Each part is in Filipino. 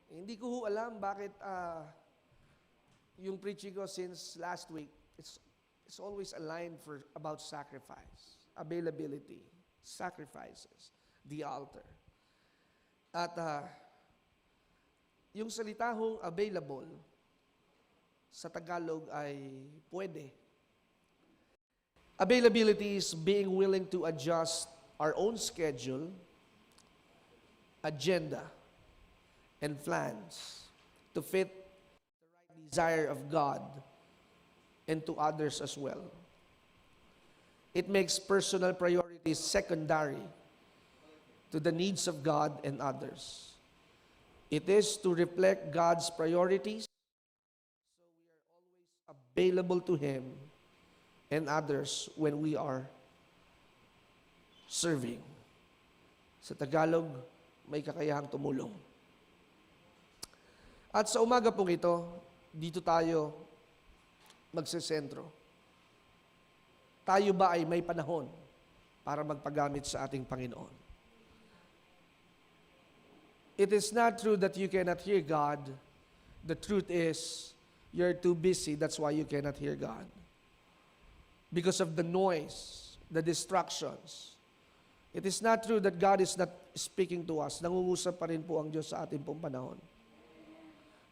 Hindi ko ho alam bakit yung preaching ko since last week, it's always aligned for about sacrifice, availability, sacrifices, the altar. At yung salita hong available sa Tagalog ay pwede. Availability is being willing to adjust our own schedule, agenda, and plans to fit the right desire of God and to others as well. It makes personal priorities secondary to the needs of God and others. It is to reflect God's priorities, so we are always available to Him and others when we are serving. Sa Tagalog, may kakayahang tumulong. At sa umaga pong ito, dito tayo magsesentro. Tayo ba ay may panahon para magpagamit sa ating Panginoon? It is not true that you cannot hear God. The truth is, you're too busy. That's why you cannot hear God. Because of the noise, the distractions. It is not true that God is not speaking to us. Nangungusap pa rin po ang Diyos sa ating pong panahon.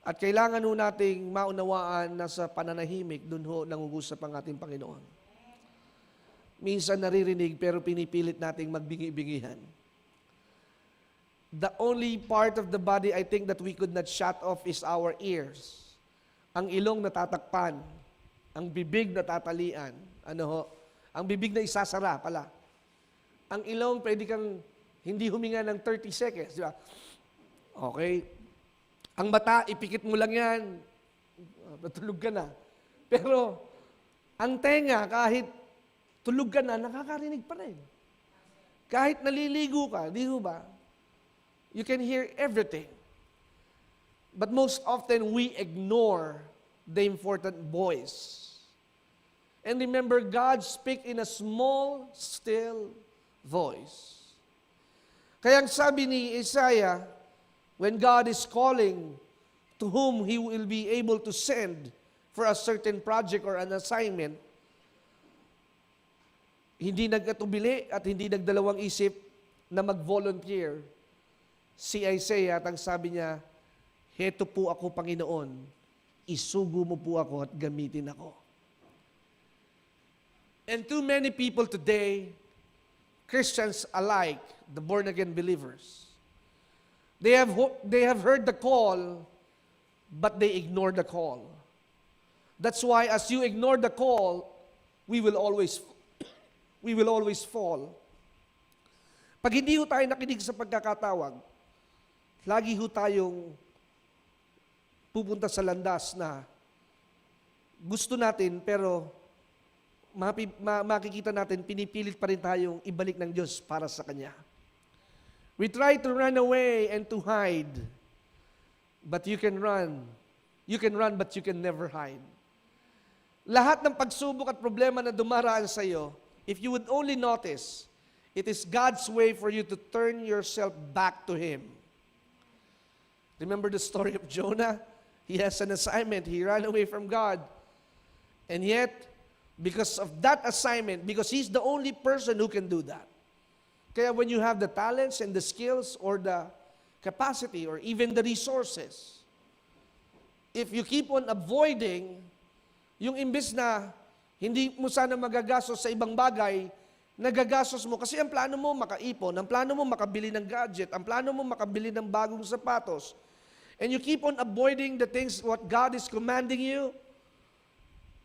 At kailangan ho nating maunawaan na sa pananahimik, dun ho nangungusap ang ating Panginoon. Minsan naririnig pero pinipilit nating magbingi-bingihan. The only part of the body I think that we could not shut off is our ears. Ang ilong natatakpan, ang bibig natatalian. Ano ho? Ang bibig na isasara pala. Ang ilong pwede kang hindi huminga ng 30 seconds, di ba? Okay. Ang mata, ipikit mo lang yan. Matulog ka na. Pero, ang tenga, kahit tulog ka na, nakakarinig pa rin. Kahit naliligo ka, di ba? You can hear everything. But most often, we ignore the important voice. And remember, God speaks in a small, still voice. Kaya ang sabi ni Isaiah, when God is calling to whom He will be able to send for a certain project or an assignment, hindi nagkatubili at hindi nagdalawang isip na mag-volunteer si Isaiah at ang sabi niya, heto po ako, Panginoon, isugo mo po ako at gamitin ako. And too many people today, Christians alike, the born-again believers, they have heard the call, but they ignore the call. That's why as you ignore the call, we will always fall. Pag hindi ho tayo nakinig sa pagkakatawag, lagi ho tayong pupunta sa landas na gusto natin pero makikita natin, pinipilit pa rin tayong ibalik ng Diyos para sa Kanya. We try to run away and to hide. But you can run. You can run but you can never hide. Lahat ng pagsubok at problema na dumaraan sa iyo, if you would only notice, it is God's way for you to turn yourself back to Him. Remember the story of Jonah? He has an assignment. He ran away from God. And yet, because of that assignment, because he's the only person who can do that. Kaya when you have the talents and the skills or the capacity or even the resources, if you keep on avoiding, yung imbes na hindi mo sana magagastos sa ibang bagay, nagagastos mo kasi ang plano mo makaipon, ang plano mo makabili ng gadget, ang plano mo makabili ng bagong sapatos, and you keep on avoiding the things what God is commanding you,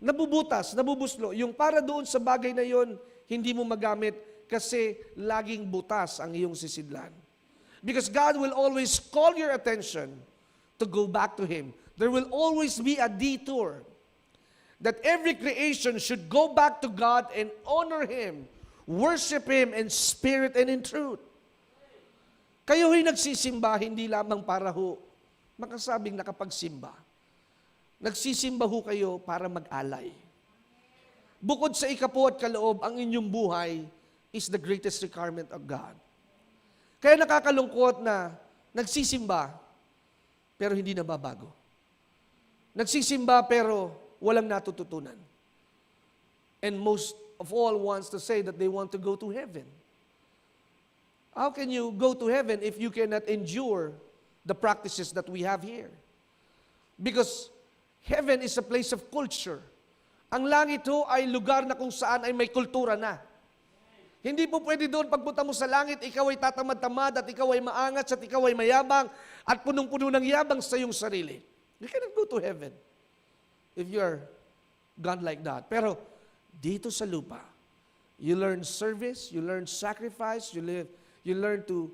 nabubutas, nabubuslo. Yung para doon sa bagay na yon, hindi mo magamit kasi laging butas ang iyong sisidlan. Because God will always call your attention to go back to Him. There will always be a detour that every creation should go back to God and honor Him, worship Him in spirit and in truth. Kayo ho'y nagsisimba, hindi lamang para ho makasabing nakapagsimba. Nagsisimba ho kayo para mag-alay. Bukod sa ikapo at kaloob, ang inyong buhay is the greatest requirement of God. Kaya nakakalungkot na nagsisimba, pero hindi nababago. Nagsisimba pero walang natututunan. And most of all wants to say that they want to go to heaven. How can you go to heaven if you cannot endure the practices that we have here? Because heaven is a place of culture. Ang langit ho ay lugar na kung saan ay may kultura na. Hindi po pwede doon pagpunta mo sa langit, ikaw ay tatamad-tamad at ikaw ay maangat at ikaw ay mayabang at punong-puno ng yabang sa iyong sarili. You cannot go to heaven if you are God like that. Pero dito sa lupa, you learn service, you learn sacrifice, you learn to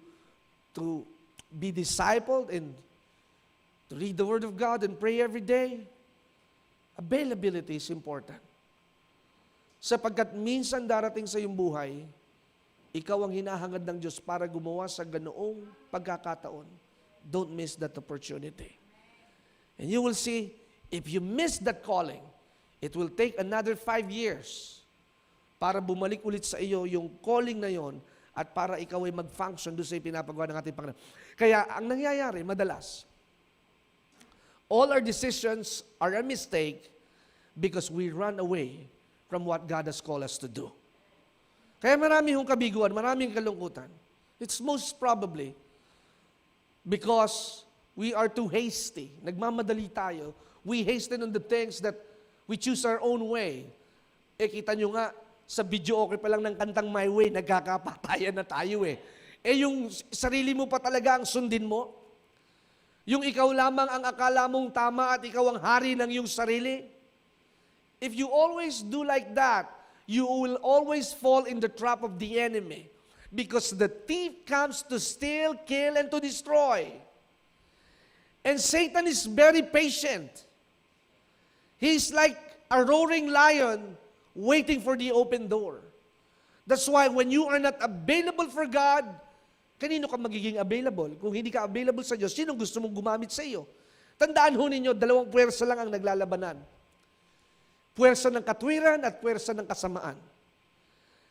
be discipled and to read the Word of God and pray every day. Availability is important. Sapagkat minsan darating sa iyong buhay, ikaw ang hinahangad ng Diyos para gumawa sa ganoong pagkakataon. Don't miss that opportunity. And you will see, if you miss that calling, it will take another 5 years para bumalik ulit sa iyo yung calling na yon at para ikaw ay mag-function doon sa ipinapagawa ng ating Panginoon. Kaya ang nangyayari, madalas, all our decisions are a mistake because we run away from what God has called us to do. Kaya marami hong kabiguan, maraming kalungkutan. It's most probably because we are too hasty. Nagmamadali tayo. We hasten on the things that we choose our own way. Kita nyo nga, sa video okay pa lang ng kantang My Way, nagkakapatayan na tayo yung sarili mo pa talaga ang sundin mo. Yung ikaw lamang ang akala mong tama at ikaw ang hari ng iyong sarili. If you always do like that, you will always fall in the trap of the enemy. Because the thief comes to steal, kill, and to destroy. And Satan is very patient. He's like a roaring lion waiting for the open door. That's why when you are not available for God, kanino ka magiging available? Kung hindi ka available sa Diyos, sinong gusto mong gumamit sa iyo? Tandaan ho ninyo, dalawang puwersa lang ang naglalabanan. Puwersa ng katwiran at puwersa ng kasamaan.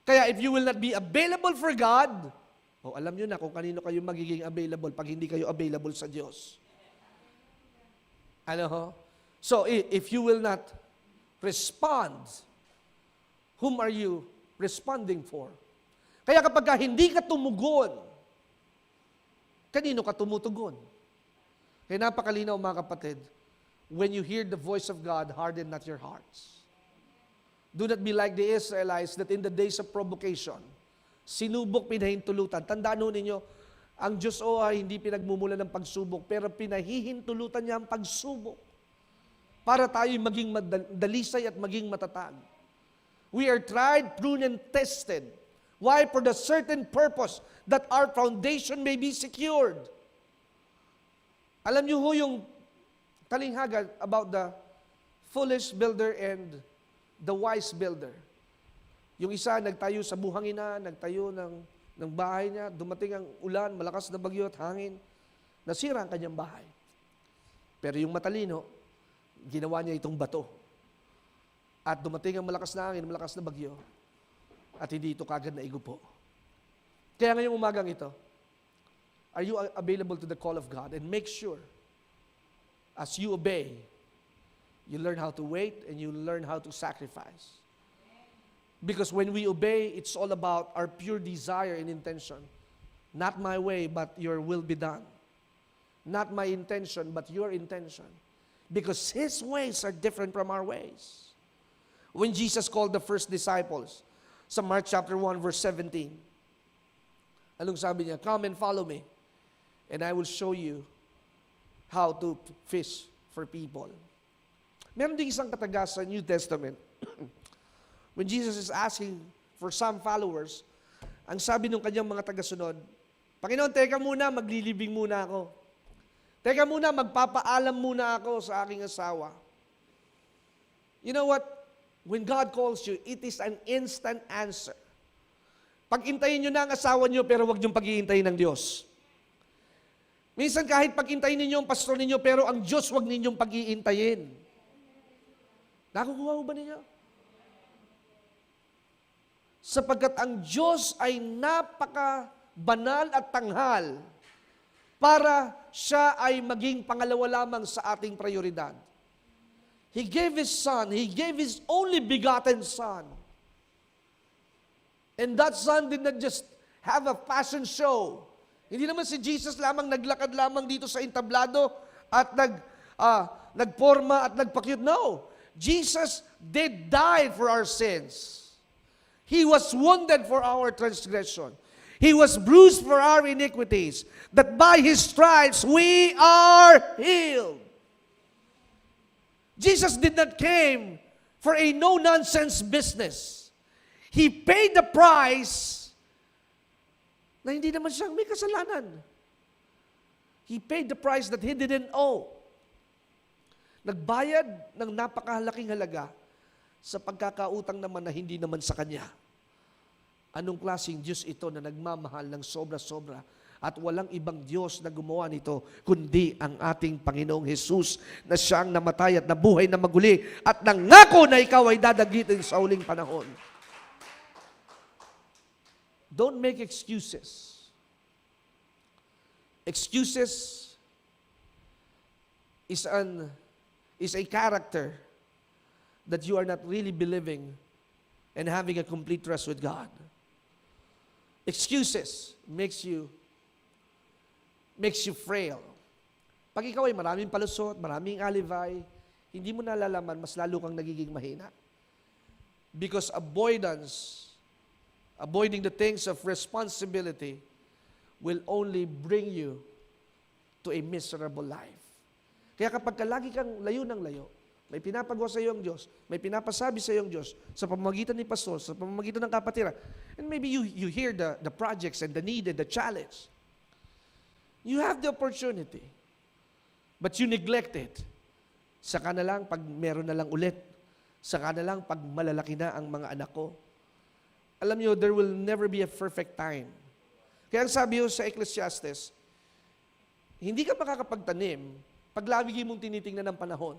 Kaya if you will not be available for God, alam nyo na kung kanino kayo magiging available pag hindi kayo available sa Diyos. Ano ho? So if you will not respond, whom are you responding for? Kaya kapag hindi ka tumugon, kanino ka tumutugon? Kaya napakalinaw mga kapatid, when you hear the voice of God, harden not your hearts. Do not be like the Israelites that in the days of provocation, sinubok, pinahintulutan. Tandaan ho ninyo, ang Diyos ay hindi pinagmumula ng pagsubok, pero pinahihintulutan niya ang pagsubok para tayo maging dalisay at maging matatag. We are tried, pruned, and tested. Why? For the certain purpose that our foundation may be secured. Alam niyo ho yung talinghaga about the foolish builder and the wise builder. Yung isa nagtayo sa buhangina, nagtayo ng bahay niya, dumating ang ulan, malakas na bagyo at hangin, nasira ang kanyang bahay. Pero yung matalino, ginawa niya itong bato. At dumating ang malakas na hangin, malakas na bagyo, at hindi ito kagad na igupo. Kaya ngayong umagang ito, are you available to the call of God? And make sure, as you obey, you learn how to wait and you learn how to sacrifice. Because when we obey, it's all about our pure desire and intention. Not my way, but your will be done. Not my intention, but your intention. Because His ways are different from our ways. When Jesus called the first disciples, sa Mark chapter 1, verse 17, anong sabi niya? Come and follow me, and I will show you how to fish for people. Meron din isang kataga sa New Testament. When Jesus is asking for some followers, ang sabi ng kanyang mga tagasunod, Panginoon, teka muna, maglilibing muna ako. Teka muna, magpapaalam muna ako sa aking asawa. You know what? When God calls you, it is an instant answer. Pag-intayin nyo na ang asawa nyo, pero huwag nyo pag-iintayin ng Diyos. Minsan kahit pag-intayin ninyo ang pastor ninyo, pero ang Diyos huwag ninyong pag-iintayin. Nakukuha mo ba ninyo? Sapagkat ang Diyos ay napaka-banal at tanghal para siya ay maging pangalawa lamang sa ating prioridad. He gave His Son. He gave His only begotten Son. And that Son did not just have a fashion show. Hindi naman si Jesus lamang naglakad lamang dito sa entablado at nagporma at nagpakyut. No. Jesus did die for our sins. He was wounded for our transgression. He was bruised for our iniquities. That by His stripes we are healed. Jesus did not came for a no-nonsense business. He paid the price na hindi naman siyang may kasalanan. He paid the price that He didn't owe. Nagbayad ng napakahalaking halaga sa pagkakautang naman na hindi naman sa Kanya. Anong klaseng Diyos ito na nagmamahal ng sobra-sobra at walang ibang Diyos na gumawa nito kundi ang ating Panginoong Hesus na siyang namatay at nabuhay na maguli at nangako na ikaw ay dadagitin sa huling panahon. Don't make excuses. Excuses is a character that you are not really believing and having a complete trust with God. Excuses makes you frail. Pag ikaw ay maraming palusot, maraming alibay, hindi mo nalalaman, mas lalo kang nagiging mahina. Because avoiding the things of responsibility will only bring you to a miserable life. Kaya kapag lagi kang layo ng layo, may pinapagawa sa iyo ang Diyos, may pinapasabi sa iyo ang Diyos, sa pamamagitan ni pastor, sa pamamagitan ng kapatiran, and maybe you hear the projects and the need and the challenge. You have the opportunity, but you neglect it. Saka na lang pag meron na lang ulit, saka na lang pag malalaki na ang mga anak ko. Alam niyo, there will never be a perfect time. Kaya ang sabi ko sa Ecclesiastes, hindi ka makakapagtanim pag lagi mong tinitingnan ng panahon.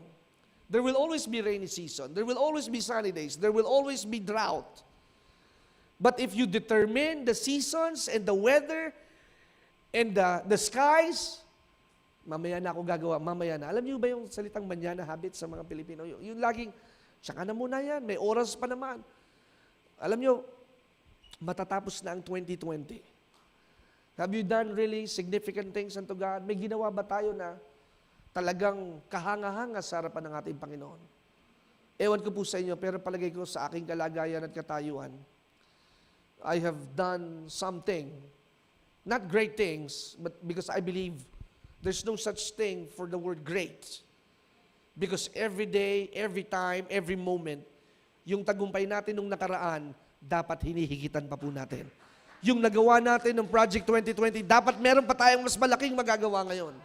There will always be rainy season. There will always be sunny days. There will always be drought. But if you determine the seasons and the weather and the skies, mamaya na ako gagawa, mamaya na. Alam niyo ba yung salitang manyana habit sa mga Pilipino? Yung laging, tsaka na muna yan, may oras pa naman. Alam niyo, matatapos na ang 2020. Have you done really significant things unto God? May ginawa ba tayo na talagang kahanga-hanga sa harapan ng ating Panginoon? Ewan ko po sa inyo, pero palagay ko sa aking kalagayan at katayuan, I have done something, not great things, but because I believe there's no such thing for the word great. Because every day, every time, every moment, yung tagumpay natin nung nakaraan, dapat hinihigitan pa po natin. Yung nagawa natin ng Project 2020, dapat meron pa tayong mas malaking magagawa ngayon.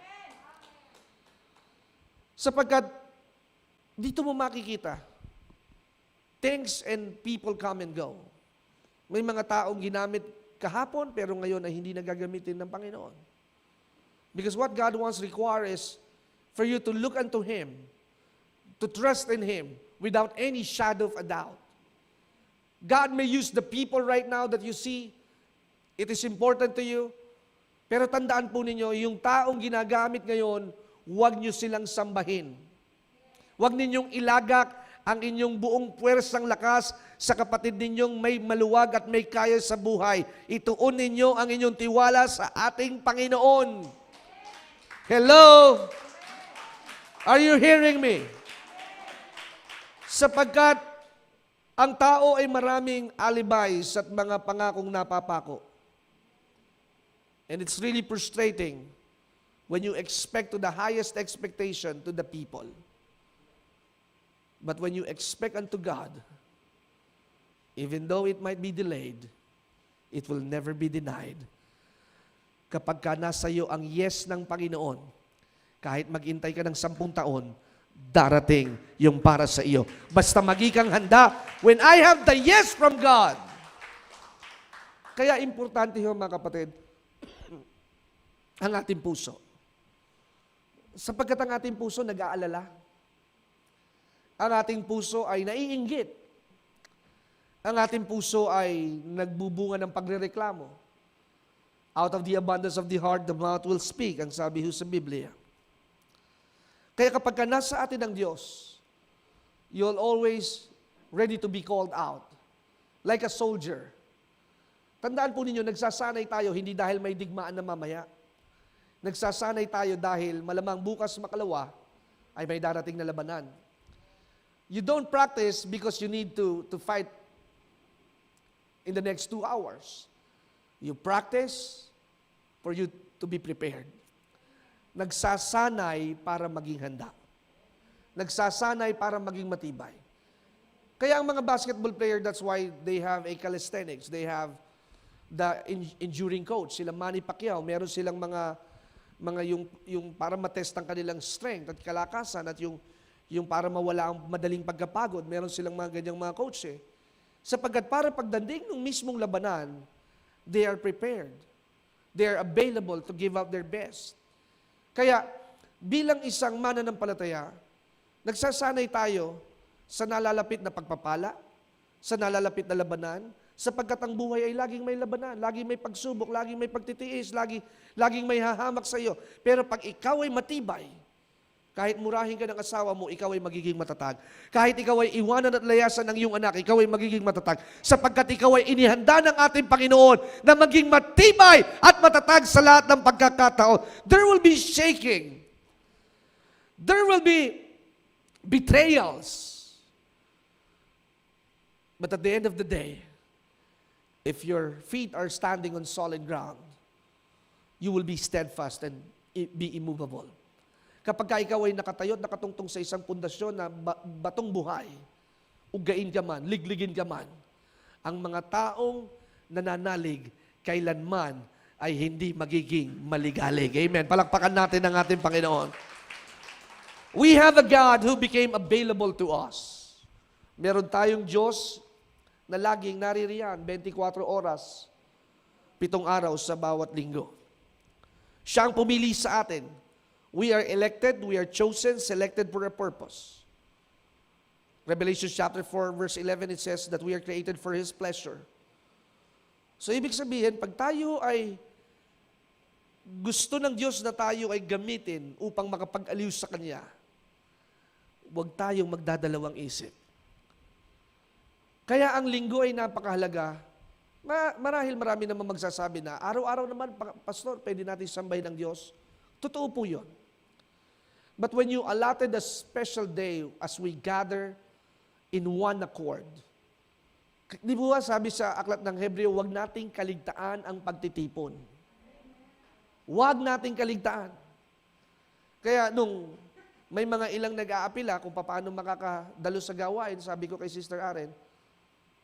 Sapagkat, dito mo makikita, things and people come and go. May mga taong ginamit kahapon, pero ngayon ay hindi nagagamitin ng Panginoon. Because what God wants requires for you to look unto Him, to trust in Him, without any shadow of a doubt. God may use the people right now that you see, it is important to you, pero tandaan po ninyo, yung taong ginagamit ngayon, huwag nyo silang sambahin. Huwag ninyong ilagak ang inyong buong puwersang lakas sa kapatid ninyong may maluwag at may kaya sa buhay. Ituon ninyo ang inyong tiwala sa ating Panginoon. Hello? Are you hearing me? Sapagkat ang tao ay maraming alibis at mga pangakong napapako. And it's really frustrating when you expect to the highest expectation to the people. But when you expect unto God, even though it might be delayed, it will never be denied. Kapag ka nasa iyo ang yes ng Panginoon, kahit maghintay ka ng 10 taon, darating yung para sa iyo. Basta magikang handa when I have the yes from God. Kaya importante yun, mga kapatid, ang ating puso. Sapagkat ang ating puso nag-aalala. Ang ating puso ay naiinggit. Ang ating puso ay nagbubunga ng pagrereklamo. Out of the abundance of the heart, the mouth will speak, ang sabi ho sa Biblia. Kaya kapag ka nasa atin ang Diyos, you'll always ready to be called out. Like a soldier. Tandaan po ninyo, nagsasanay tayo hindi dahil may digmaan na mamaya. Nagsasanay tayo dahil malamang bukas makalawa ay may darating na labanan. You don't practice because you need to fight in the next 2 hours. You practice for you to be prepared. Nagsasanay para maging handa. Nagsasanay para maging matibay. Kaya ang mga basketball player, that's why they have a calisthenics. They have the enduring coach. Sila Manny Pacquiao, meron silang mga yung para matest ang kanilang strength at kalakasan at yung para mawala ang madaling pagkapagod. Meron silang mga ganyang mga coach eh. Sapagkat para pagdating ng mismong labanan, they are prepared. They are available to give out their best. Kaya, bilang isang mananampalataya, nagsasanay tayo sa nalalapit na pagpapala, sa nalalapit na labanan, sapagkat ang buhay ay laging may labanan, laging may pagsubok, laging may pagtitiis, laging may hahamak sa iyo. Pero pag ikaw ay matibay, kahit murahin ka ng asawa mo, ikaw ay magiging matatag. Kahit ikaw ay iwanan at layasan ng iyong anak, ikaw ay magiging matatag. Sapagkat ikaw ay inihanda ng ating Panginoon na maging matibay at matatag sa lahat ng pagkakataon. There will be shaking. There will be betrayals. But at the end of the day, if your feet are standing on solid ground, you will be steadfast and be immovable. Kapag ka ikaw ay nakatayo at nakatungtong sa isang pundasyon na batong buhay, ugain ka man, ligligin ka man, ang mga taong nananalig kailanman ay hindi magiging maligalig. Amen. Palakpakan natin ang ating Panginoon. We have a God who became available to us. Meron tayong Diyos na laging naririyan, 24 oras, 7 araw sa bawat linggo. Siya ang pumili sa atin. We are elected, we are chosen, selected for a purpose. Revelation chapter 4, verse 11, it says that we are created for His pleasure. So, ibig sabihin, pag tayo ay gusto ng Diyos na tayo ay gamitin upang makapag-aliw sa Kanya, huwag tayong magdadalawang isip. Kaya ang linggo ay napakahalaga. Marahil marami naman magsasabi na, araw-araw naman, Pastor, pwede natin sambahin ng Diyos. Totoo po yun. But when you allotted a special day as we gather in one accord, di ba sabi sa aklat ng Hebreo, huwag nating kaligtaan ang pagtitipon. Huwag nating kaligtaan. Kaya nung may mga ilang nag-aapila kung paano makakadalo sa gawain, sabi ko kay Sister Aren,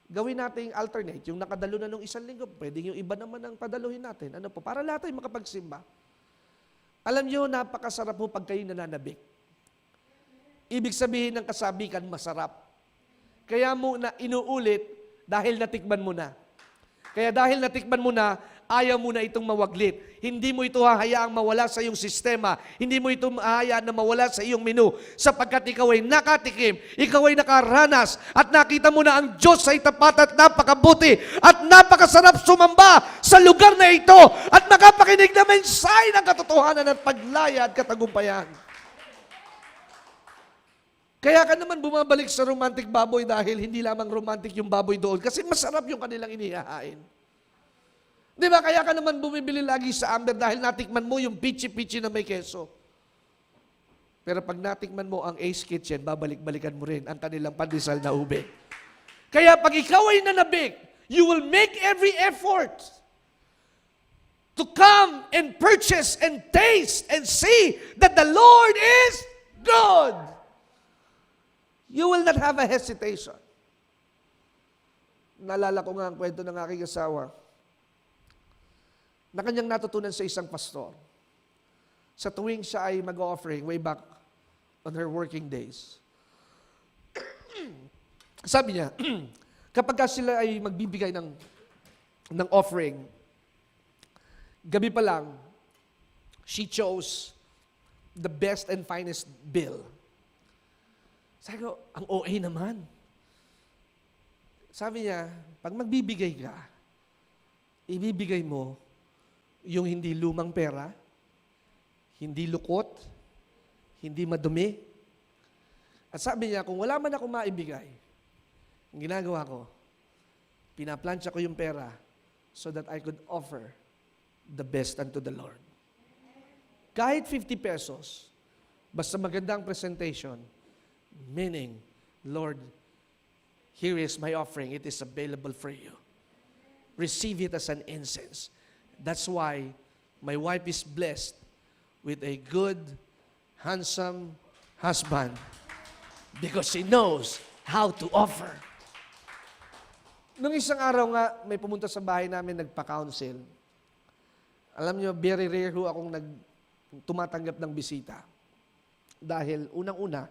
gawin nating alternate. Yung nakadalo na nung isang linggo, pwedeng yung iba naman ang padaluhin natin. Ano po? Para lahat ay makapagsimba. Alam nyo, napakasarap po pag kayo nananabik. Ibig sabihin ng kasabikan, masarap. Kaya mo na inuulit dahil natikman mo na. Kaya dahil natikman mo na, ayaw mo na itong mawaglit. Hindi mo ito hahayaang mawala sa iyong sistema. Hindi mo ito hahayaan na mawala sa iyong menu. Sapagkat ikaw ay nakatikim, ikaw ay nakaranas, at nakita mo na ang Diyos ay tapat at napakabuti, at napakasarap sumamba sa lugar na ito, at makapakinig na mensahe ng katotohanan at paglaya at katagumpayan. Kaya ka naman bumabalik sa romantic baboy dahil hindi lamang romantic yung baboy doon, kasi masarap yung kanilang inihahain. Di ba? Kaya ka naman bumibili lagi sa Amber dahil natikman mo yung pichi-pichi na may keso. Pero pag natikman mo ang Ace Kitchen, babalik-balikan mo rin ang kanilang pandesal na ube. Kaya pag ikaw ay nanabik, you will make every effort to come and purchase and taste and see that the Lord is good. You will not have a hesitation. Naalala ko nga ang kwento ng aking asawa na kanyang natutunan sa isang pastor. Sa tuwing siya ay mag-offering, way back on her working days. Sabi niya, kapag sila ay magbibigay ng offering, gabi pa lang, she chose the best and finest bill. Sabi ko, ang OA naman. Sabi niya, pag magbibigay ka, ibibigay mo yung hindi lumang pera, hindi lukot, hindi madumi. At sabi niya, kung wala man ako maibigay, ang ginagawa ko, pinaplansya ko yung pera so that I could offer the best unto the Lord. Kahit 50 pesos, basta magandang presentation, meaning, Lord, here is my offering. It is available for you. Receive it as an incense. That's why my wife is blessed with a good, handsome husband because she knows how to offer. Nung isang araw nga, may pumunta sa bahay namin, nagpa-counsel. Alam niyo, very rare ho akong tumatanggap ng bisita. Dahil unang-una,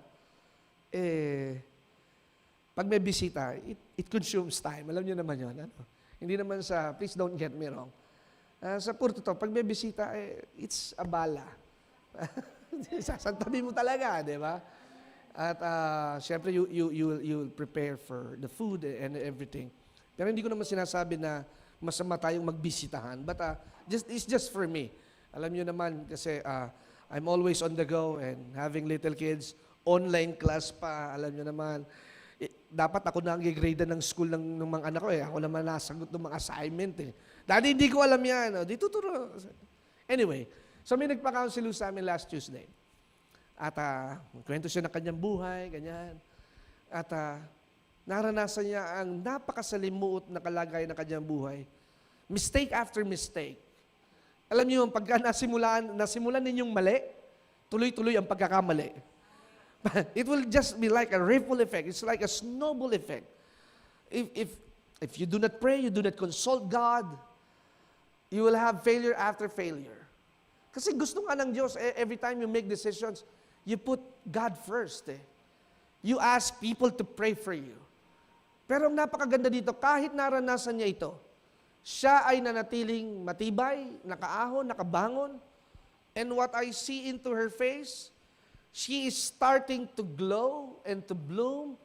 pag may bisita, it consumes time. Alam niyo naman yun. Ano? Hindi naman please don't get me wrong. Sa puro to, pag may bisita, it's a bala. Sasantabi mo talaga, di ba? At syempre, you'll prepare for the food and everything. Pero hindi ko naman sinasabi na masama tayong magbisitahan. But it's just for me. Alam niyo naman, kasi I'm always on the go and having little kids, online class pa, alam niyo naman. Dapat ako na ang gigrade ng school ng mga anak ko eh. Ako naman nasagot ng mga assignment eh. Daddy, hindi ko alam yan. Di tuturo. Anyway, so may nagpa-counsel sa amin last Tuesday. At kwento siya ng kanyang buhay, ganyan. At naranasan niya ang napakasalimuot na kalagayan ng kanyang buhay. Mistake after mistake. Alam niyo, pagka nasimulan ninyong mali, tuloy-tuloy ang pagkakamali. It will just be like a ripple effect. It's like a snowball effect. If you do not pray, you do not consult God, you will have failure after failure. Kasi gusto nga ng Diyos, every time you make decisions, you put God first. You ask people to pray for you. Pero ang napakaganda dito, kahit naranasan niya ito, siya ay nanatiling matibay, nakaahon, nakabangon. And what I see into her face, she is starting to glow and to bloom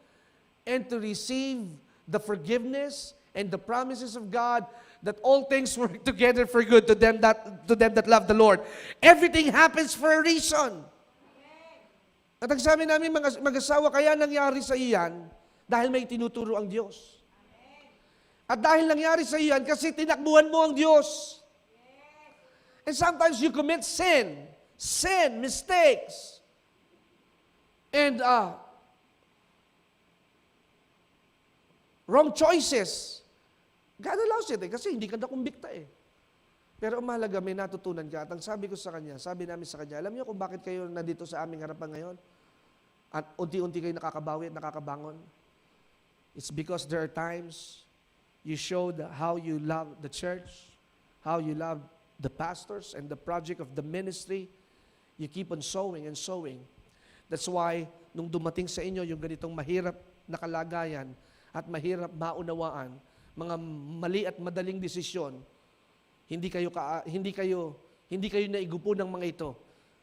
and to receive the forgiveness and the promises of God that all things work together for good to them that love the Lord. Everything happens for a reason. At ang sabi namin mag-asawa, kaya nangyari sa iyan dahil may tinuturo ang Diyos. At dahil nangyari sa iyan kasi tinakbuhan mo ang Diyos. And sometimes you commit sin, mistakes. And wrong choices. God allows it kasi hindi ka nakumbikta Pero ang mahalaga, may natutunan ka. At ang sabi namin sa kanya, alam niyo kung bakit kayo nandito sa aming harapan ngayon? At unti-unti kayo nakakabawi at nakakabangon? It's because there are times you showed how you love the church, how you love the pastors and the project of the ministry. You keep on sowing and sowing. That's why, nung dumating sa inyo yung ganitong mahirap na kalagayan at mahirap maunawaan, mga mali at madaling desisyon, hindi kayo naigupo ng mga ito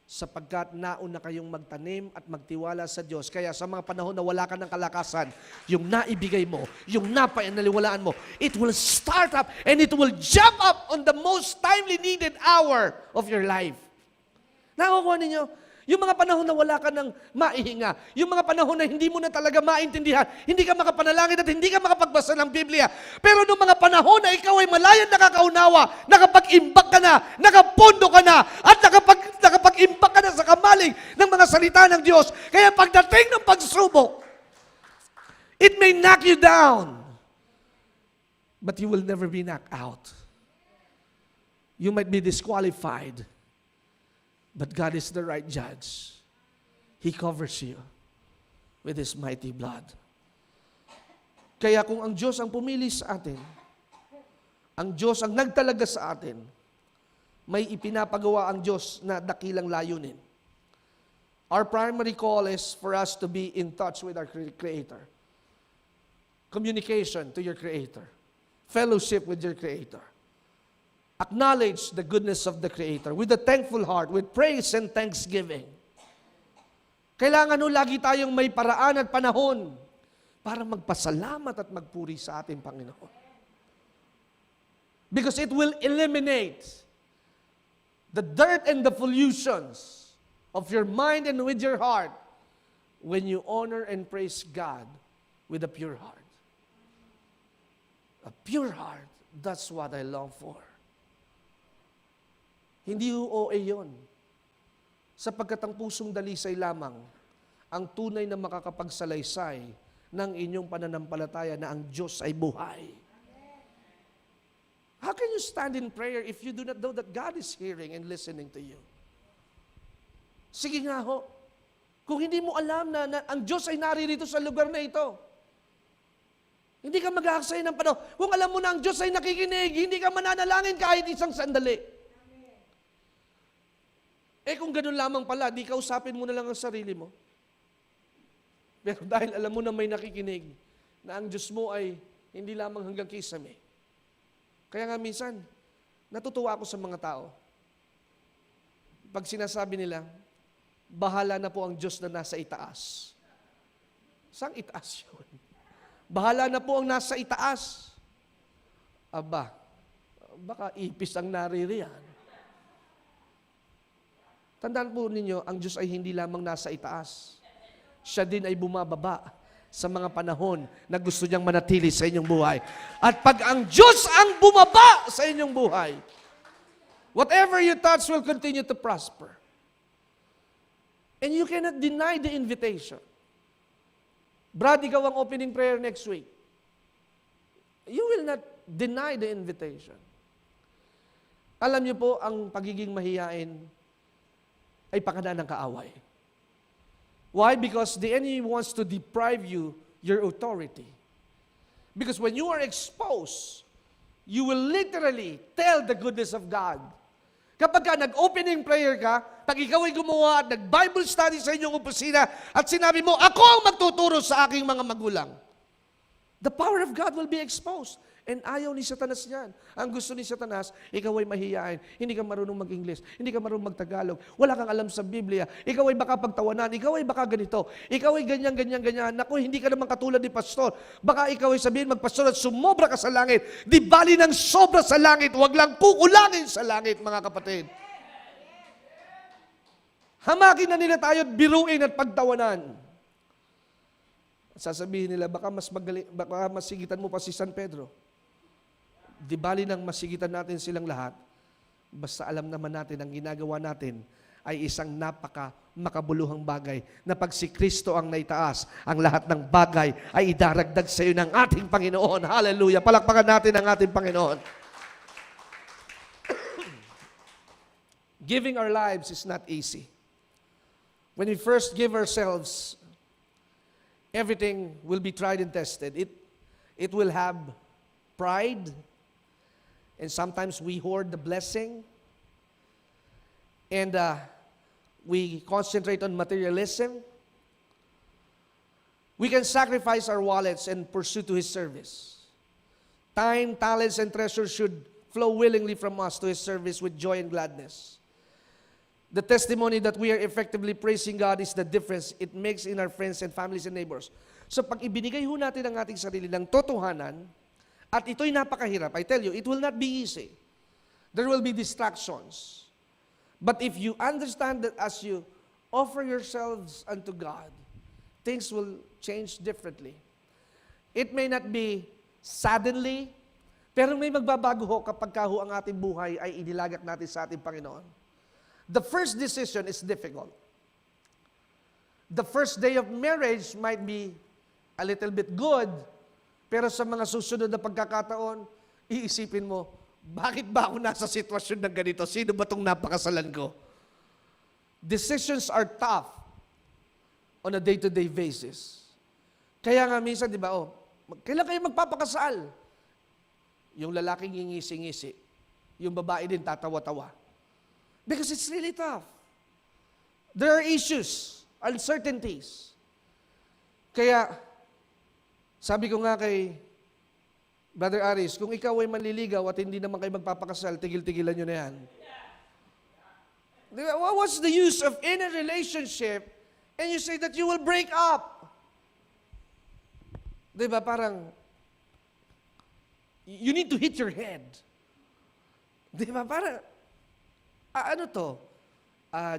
sapagkat nauna kayong magtanim at magtiwala sa Diyos. Kaya sa mga panahon na wala ka ng kalakasan, yung naibigay mo, yung napanaliwalaan mo, it will start up and it will jump up on the most timely needed hour of your life. Nakukuha ninyo? Yung mga panahon na wala ka ng maihinga, yung mga panahon na hindi mo na talaga maintindihan, hindi ka makapanalangin at hindi ka makapagbasa ng Biblia. Pero nung mga panahon na ikaw ay malayan nakakaunawa, nakapag-imbak ka na, nakapondo ka na, at nakapag-imbak ka na sa kamaling ng mga salita ng Diyos. Kaya pagdating ng pagsubok, it may knock you down, but you will never be knocked out. You might be disqualified, but God is the right judge. He covers you with His mighty blood. Kaya kung ang Diyos ang pumili sa atin, ang Diyos ang nagtalaga sa atin, may ipinapagawa ang Diyos na dakilang layunin. Our primary call is for us to be in touch with our Creator. Communication to your Creator. Fellowship with your Creator. Acknowledge the goodness of the Creator with a thankful heart, with praise and thanksgiving. Kailangan lagi tayong may paraan at panahon para magpasalamat at magpuri sa ating Panginoon. Because it will eliminate the dirt and the pollutions of your mind and with your heart when you honor and praise God with a pure heart. A pure heart, that's what I long for. Hindi OA yun. Sapagkat ang pusong dalisay lamang ang tunay na makakapagsalaysay ng inyong pananampalataya na ang Diyos ay buhay. How can you stand in prayer if you do not know that God is hearing and listening to you? Sige nga ho. Kung hindi mo alam na ang Diyos ay naririto sa lugar na ito, hindi ka mag-aaksaya ng panahon. Kung alam mo na ang Diyos ay nakikinig, hindi ka mananalangin kahit isang sandali. Kung ganun lamang pala, di kausapin mo na lang ang sarili mo. Pero dahil alam mo na may nakikinig, na ang Diyos mo ay hindi lamang hanggang kisame. Kaya nga minsan, natutuwa ako sa mga tao. Pag sinasabi nila, bahala na po ang Diyos na nasa itaas. Saan itaas yun? Bahala na po ang nasa itaas. Aba, baka ipis ang naririyan. Tandaan po ninyo, ang Diyos ay hindi lamang nasa itaas. Siya din ay bumababa sa mga panahon na gusto niyang manatili sa inyong buhay. At pag ang Diyos ang bumaba sa inyong buhay, whatever you touch will continue to prosper. And you cannot deny the invitation. Brad, ikaw ang opening prayer next week. You will not deny the invitation. Alam niyo po, ang pagiging mahiyain ay pakana ng kaaway. Why? Because the enemy wants to deprive you your authority. Because when you are exposed, you will literally tell the goodness of God. Kapag ka nag-opening prayer ka, pag ikaw ay gumawa at nag-Bible study sa inyong opisina at sinabi mo, ako ang magtuturo sa aking mga magulang, the power of God will be exposed. And ayaw ni Satanas yan. Ang gusto ni Satanas, ikaw ay mahiyain. Hindi ka marunong mag-English. Hindi ka marunong mag-Tagalog. Wala kang alam sa Biblia. Ikaw ay baka pagtawanan. Ikaw ay baka ganito. Ikaw ay ganyan, ganyan, ganyan. Naku, hindi ka naman katulad ni pastor. Baka ikaw ay sabihin magpastor at sumobra ka sa langit. Di bali ng sobra sa langit. Huwag lang kukulangin sa langit, mga kapatid. Hamakin na nila tayo at biruin at pagtawanan. Sasabihin nila, baka masigitan mo pa si San Pedro. Di bali nang masigitan natin silang lahat, basta alam naman natin ang ginagawa natin ay isang makabuluhang bagay na pag si Kristo ang naitaas, ang lahat ng bagay ay idaragdag sa iyo ng ating Panginoon. Hallelujah! Palakpakan natin ang ating Panginoon. Giving our lives is not easy. When we first give ourselves, everything will be tried and tested. It will have pride, and sometimes we hoard the blessing, and we concentrate on materialism. We can sacrifice our wallets and pursue to His service. Time, talents, and treasures should flow willingly from us to His service with joy and gladness. The testimony that we are effectively praising God is the difference it makes in our friends and families and neighbors. So pag ibinigay ho natin ang ating sarili ng totohanan, at ito'y napakahirap, I tell you, it will not be easy. There will be distractions. But if you understand that as you offer yourselves unto God, things will change differently. It may not be suddenly, pero may magbabago ho kapag ka ho ang ating buhay ay inilagak natin sa ating Panginoon. The first decision is difficult. The first day of marriage might be a little bit good, pero sa mga susunod na pagkakataon, iisipin mo, bakit ba ako nasa sitwasyon ng ganito? Sino ba itong napakasalan ko? Decisions are tough on a day-to-day basis. Kaya nga minsan, di ba, kailan kayo magpapakasal? Yung lalaking ngingisi-ngisi, yung babae din tatawa-tawa. Because it's really tough. There are issues, uncertainties. Kaya, sabi ko nga kay Brother Aris, kung ikaw ay manliligaw at hindi naman kayo magpapakasal, tigil-tigilan nyo na yan. What's the use of in a relationship and you say that you will break up? Diba, parang, you need to hit your head. Diba, parang, ano to?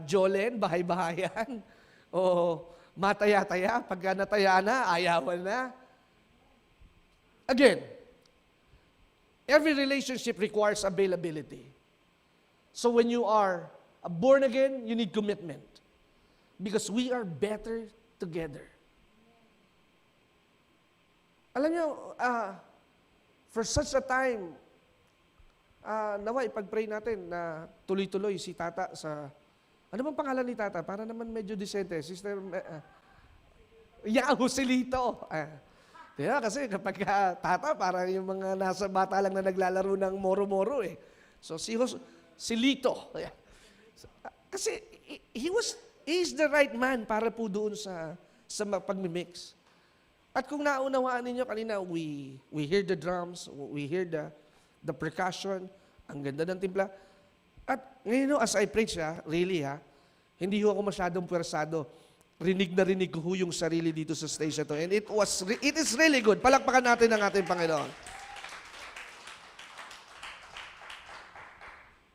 Jolen, bahay-bahayan? O mataya-taya, pagka nataya na, ayawan na? Again, every relationship requires availability. So when you are born again, you need commitment. Because we are better together. Alam niyo, for such a time, nawa ipag-pray natin na tuloy-tuloy si Tata sa... Ano bang pangalan ni Tata? Para naman medyo decente. Sister... Joselito. Diba? Kasi kapag Tata, parang yung mga nasa bata lang na naglalaro ng moro-moro eh. So si Lito. Kasi he's the right man para po doon sa pagmimix. At kung naunawaan ninyo kanina, we hear the drums, we hear the percussion, ang ganda ng timpla. At ngayon, as I preach, really, hindi ako masyadong pwersado. Rinig na rinig ko yung sarili dito sa stage na to. And it is really good. Palakpakan natin ang ating Panginoon.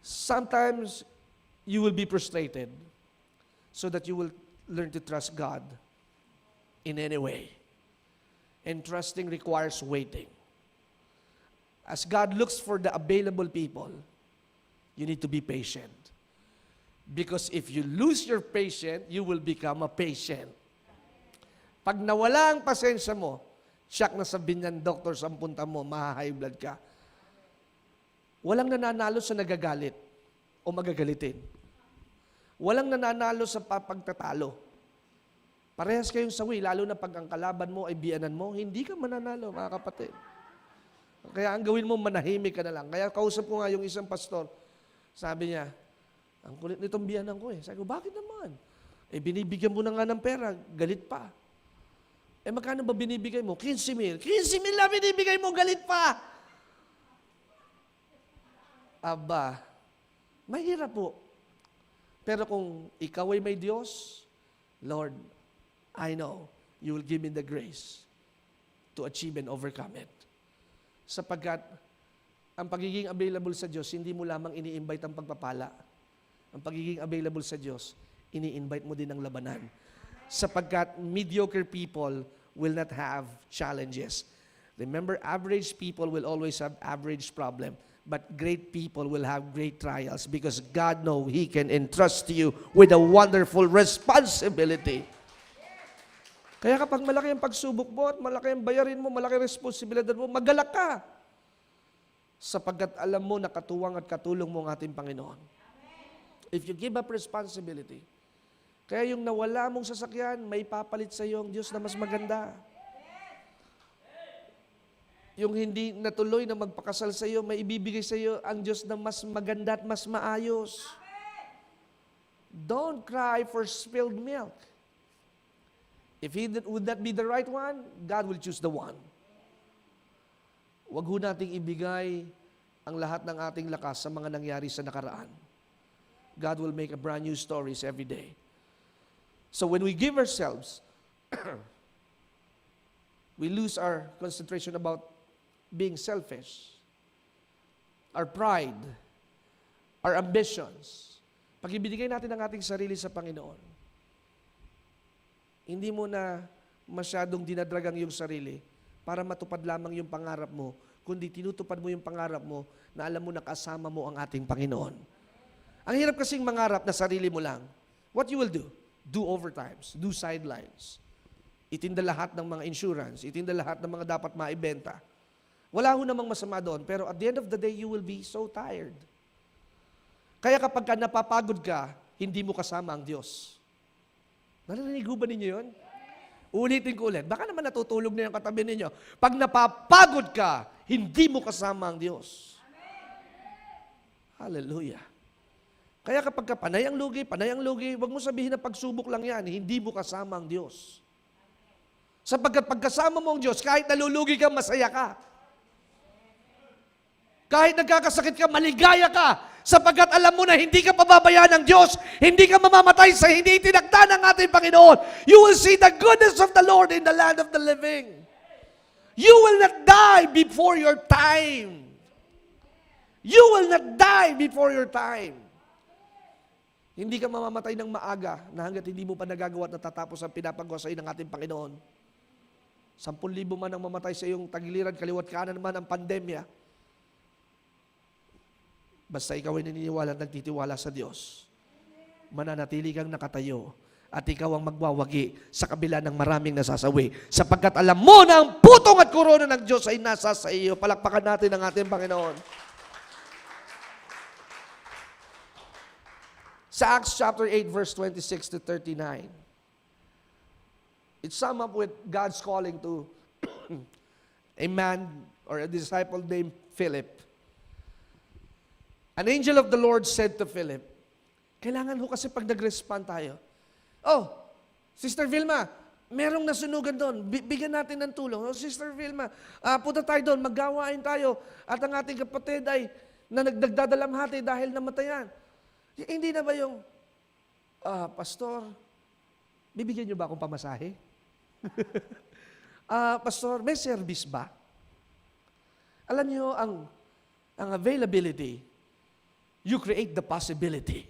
Sometimes, you will be frustrated so that you will learn to trust God in any way. And trusting requires waiting. As God looks for the available people, you need to be patient. Because if you lose your patience, you will become a patient. Pag nawala ang pasensya mo, siyak na sabihin ng doktor sa punta mo, maha-high blood ka. Walang nananalo sa nagagalit o magagalitin. Walang nananalo sa pagtatalo. Parehas kayong sawi, lalo na pag ang kalaban mo ay biyanan mo, hindi ka mananalo, mga kapatid. Kaya ang gawin mo, manahimik ka na lang. Kaya kausap ko nga yung isang pastor, sabi niya, ang kulit nitong biyanan ko eh. Sabi ko, bakit naman? Binibigyan mo na nga ng pera, galit pa. Magkano ba binibigay mo? 15,000. 15,000 lang binibigay mo, galit pa. Aba, mahirap po. Pero kung ikaw ay may Diyos, Lord, I know you will give me the grace to achieve and overcome it. Sapagkat ang pagiging available sa Diyos, hindi mo lamang ini-invite ang pagpapala. Ang pagiging available sa Diyos, ini-invite mo din ang labanan. Sapagkat mediocre people will not have challenges. Remember, average people will always have average problem. But great people will have great trials because God knows He can entrust you with a wonderful responsibility. Kaya kapag malaki ang pagsubok mo at malaki ang bayarin mo, malaki ang responsibilidad mo, magalak ka. Sapagkat alam mo na katuwang at katulong mo ang ating Panginoon. If you give up responsibility, kaya yung nawala mong sasakyan, may papalit sa iyo ang Diyos na mas maganda. Yung hindi natuloy na magpakasal sa iyo, may ibibigay sa iyo ang Diyos na mas maganda at mas maayos. Don't cry for spilled milk. If would that be the right one, God will choose the one. Huwag ho nating ibigay ang lahat ng ating lakas sa mga nangyari sa nakaraan. God will make a brand new stories every day. So when we give ourselves, we lose our concentration about being selfish, our pride, our ambitions. Pag ibinigay natin ang ating sarili sa Panginoon, hindi mo na masyadong dinadragang yung sarili para matupad lamang yung pangarap mo, kundi tinutupad mo yung pangarap mo na alam mo na kasama mo ang ating Panginoon. Ang hirap kasing mangarap na sarili mo lang. What you will do? Do overtimes, do sidelines. Itinda lahat ng mga insurance, itinda lahat ng mga dapat maibenta. Wala ho namang masama doon, pero at the end of the day, you will be so tired. Kaya kapag napapagod ka, hindi mo kasama ang Diyos. Narinig ba ninyo yun? Ulitin ko ulit. Baka naman natutulog na yung katabi ninyo. Pag napapagod ka, hindi mo kasama ang Diyos. Hallelujah. Kaya kapag panay ang lugi, huwag mo sabihin na pagsubok lang yan, hindi mo kasama ang Diyos. Sapagkat pagkasama mo ang Diyos, kahit nalulugi ka, masaya ka. Kahit nagkakasakit ka, maligaya ka. Sapagkat alam mo na hindi ka pababayaan ng Diyos, hindi ka mamamatay sa hindi tinakda ng ating Panginoon. You will see the goodness of the Lord in the land of the living. You will not die before your time. You will not die before your time. Hindi ka mamamatay ng maaga na hanggat hindi mo pa nagagawa at natatapos ang pinapagawa sa iyo ng ating Panginoon. 10,000 man ang mamatay sa iyong tagiliran, kaliwat kanan man ang pandemya. Basta ikaw ay naniniwala at nagtitiwala sa Diyos, mananatili kang nakatayo at ikaw ang magwawagi sa kabila ng maraming nasasawi. Sapagkat alam mo na ang putong at korona ng Diyos ay nasa sa iyo. Palakpakan natin ang ating Panginoon. Sa Acts chapter 8, verse 26 to 39, it sum up with God's calling to a man or a disciple named Philip. An angel of the Lord said to Philip, kailangan ho kasi pag nag-respond tayo, oh, Sister Vilma, merong nasunugan doon. Bigyan natin ng tulong. Oh, Sister Vilma, punta tayo doon, maggawain tayo. At ang ating kapatid ay na nagdadalamhati dahil namatayan. Hindi na ba yung, Pastor, bibigyan niyo ba akong pamasahe? Pastor, may service ba? Alam niyo, ang availability, you create the possibility.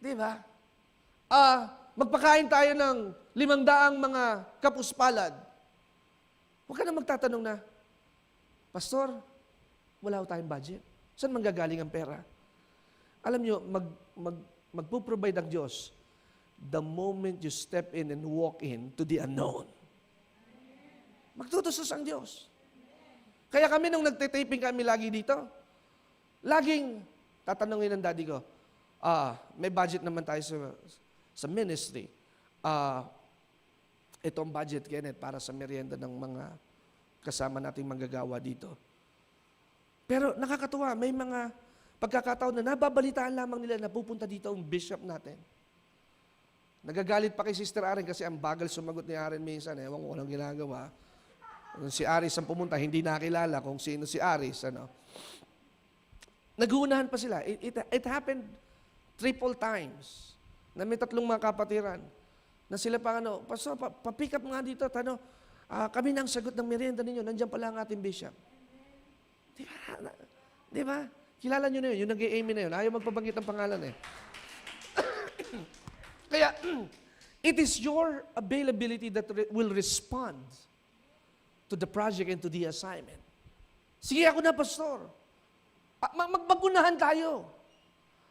Di ba? Magpakain tayo ng 500 mga kapuspalad. Huwag ka na magtatanong na, Pastor, wala ko tayong budget. Saan manggagaling ang pera? Alam nyo, magpo-provide ang Diyos the moment you step in and walk in to the unknown. Magtutusos ang Diyos. Kaya kami nung nagtitaping kami lagi dito, laging tatanungin ng daddy ko, may budget naman tayo sa ministry. Ito ang budget, Kenneth, para sa merienda ng mga kasama nating manggagawa dito. Pero nakakatuwa, may mga pagkakataon na nababalitaan lamang nila na pupunta dito ang bishop natin. Nagagalit pa kay Sister Aren kasi ang bagal sumagot ni Aren minsan. Ewan ko anong ginagawa. Si Aris ang pumunta, hindi nakilala kung sino si Aris. Naguunahan pa sila. It happened triple times na may 3 mga kapatiran na sila pa Pastor, pa-pick up nga dito at kami na ang sagot ng merienda ninyo, nandiyan pala ang ating bishop. Di ba? Kilala nyo na yun, yung nag-i-amen na yun, ayaw magpabanggit ng pangalan eh. Kaya, it is your availability that will respond to the project and to the assignment. Sige ako na, Pastor. Magbagunahan tayo.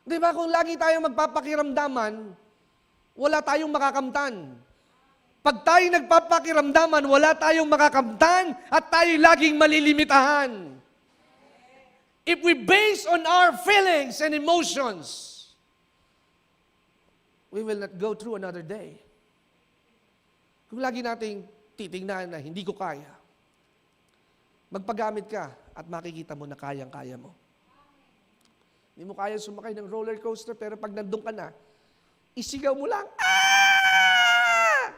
Di ba, kung lagi tayong magpapakiramdaman, wala tayong makakamtan. Pag tayo nagpapakiramdaman, wala tayong makakamtan at tayo laging malilimitahan. If we base on our feelings and emotions, we will not go through another day. Kung lagi nating titingnan na hindi ko kaya, magpagamit ka at makikita mo na kayang-kaya mo. Hindi mo kaya sumakay ng roller coaster, pero pag nandun ka na, isigaw mo lang, ah!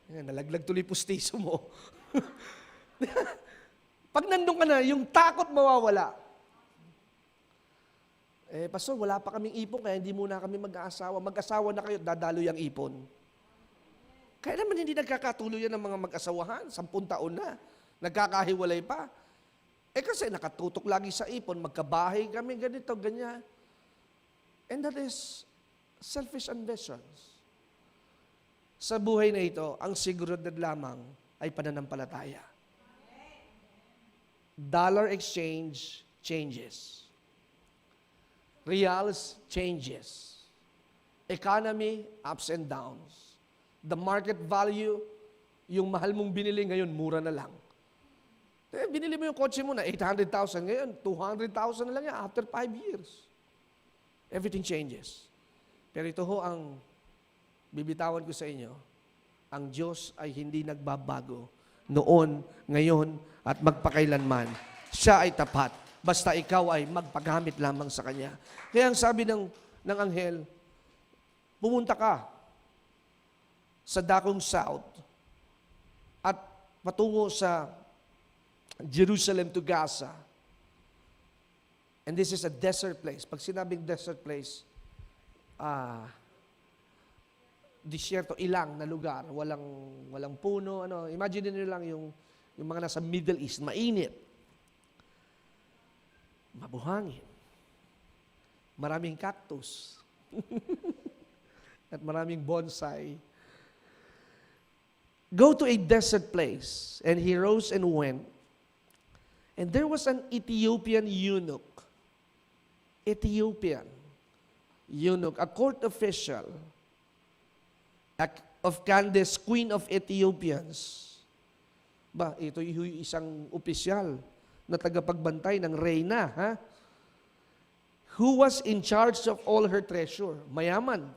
Nalaglag tuloy pustiso mo. Pag nandun ka na, yung takot mawawala. Pastor, wala pa kaming ipon, kaya hindi muna kami mag-aasawa. Mag-asawa na kayo, dadalo yung ipon. Kaya naman hindi nagkakatuloy yan ng mga mag-asawahan. 10 taon na. Nagkakahiwalay pa. Kasi nakatutok lagi sa ipon, magkabahay kami, ganito, ganyan. And that is selfish ambitions. Sa buhay na ito, ang seguridad lamang ay pananampalataya. Dollar exchange changes. Reals changes. Economy, ups and downs. The market value, yung mahal mong binili ngayon, mura na lang. Binili mo yung kotse mo na 800,000, ngayon 200,000 na lang yan after 5 years. Everything changes. Pero ito ho ang bibitawan ko sa inyo, ang Diyos ay hindi nagbabago noon, ngayon, at magpakailanman. Siya ay tapat. Basta ikaw ay magpagamit lamang sa Kanya. Kaya ang sabi ng anghel, pumunta ka sa dakong south at patungo sa Jerusalem to Gaza. And this is a desert place. Pag sinabing desert place, disyerto, ilang na lugar, walang puno, imagine niyo lang yung mga nasa Middle East, mainit, mabuhangin. maraming cactus, at maraming bonsai. Go to a desert place. And he rose and went. And there was an Ethiopian eunuch. Ethiopian eunuch, a court official of Candace, queen of Ethiopians. Ito yung isang opisyal na tagapagbantay ng reyna, ha? Who was in charge of all her treasure. Mayaman.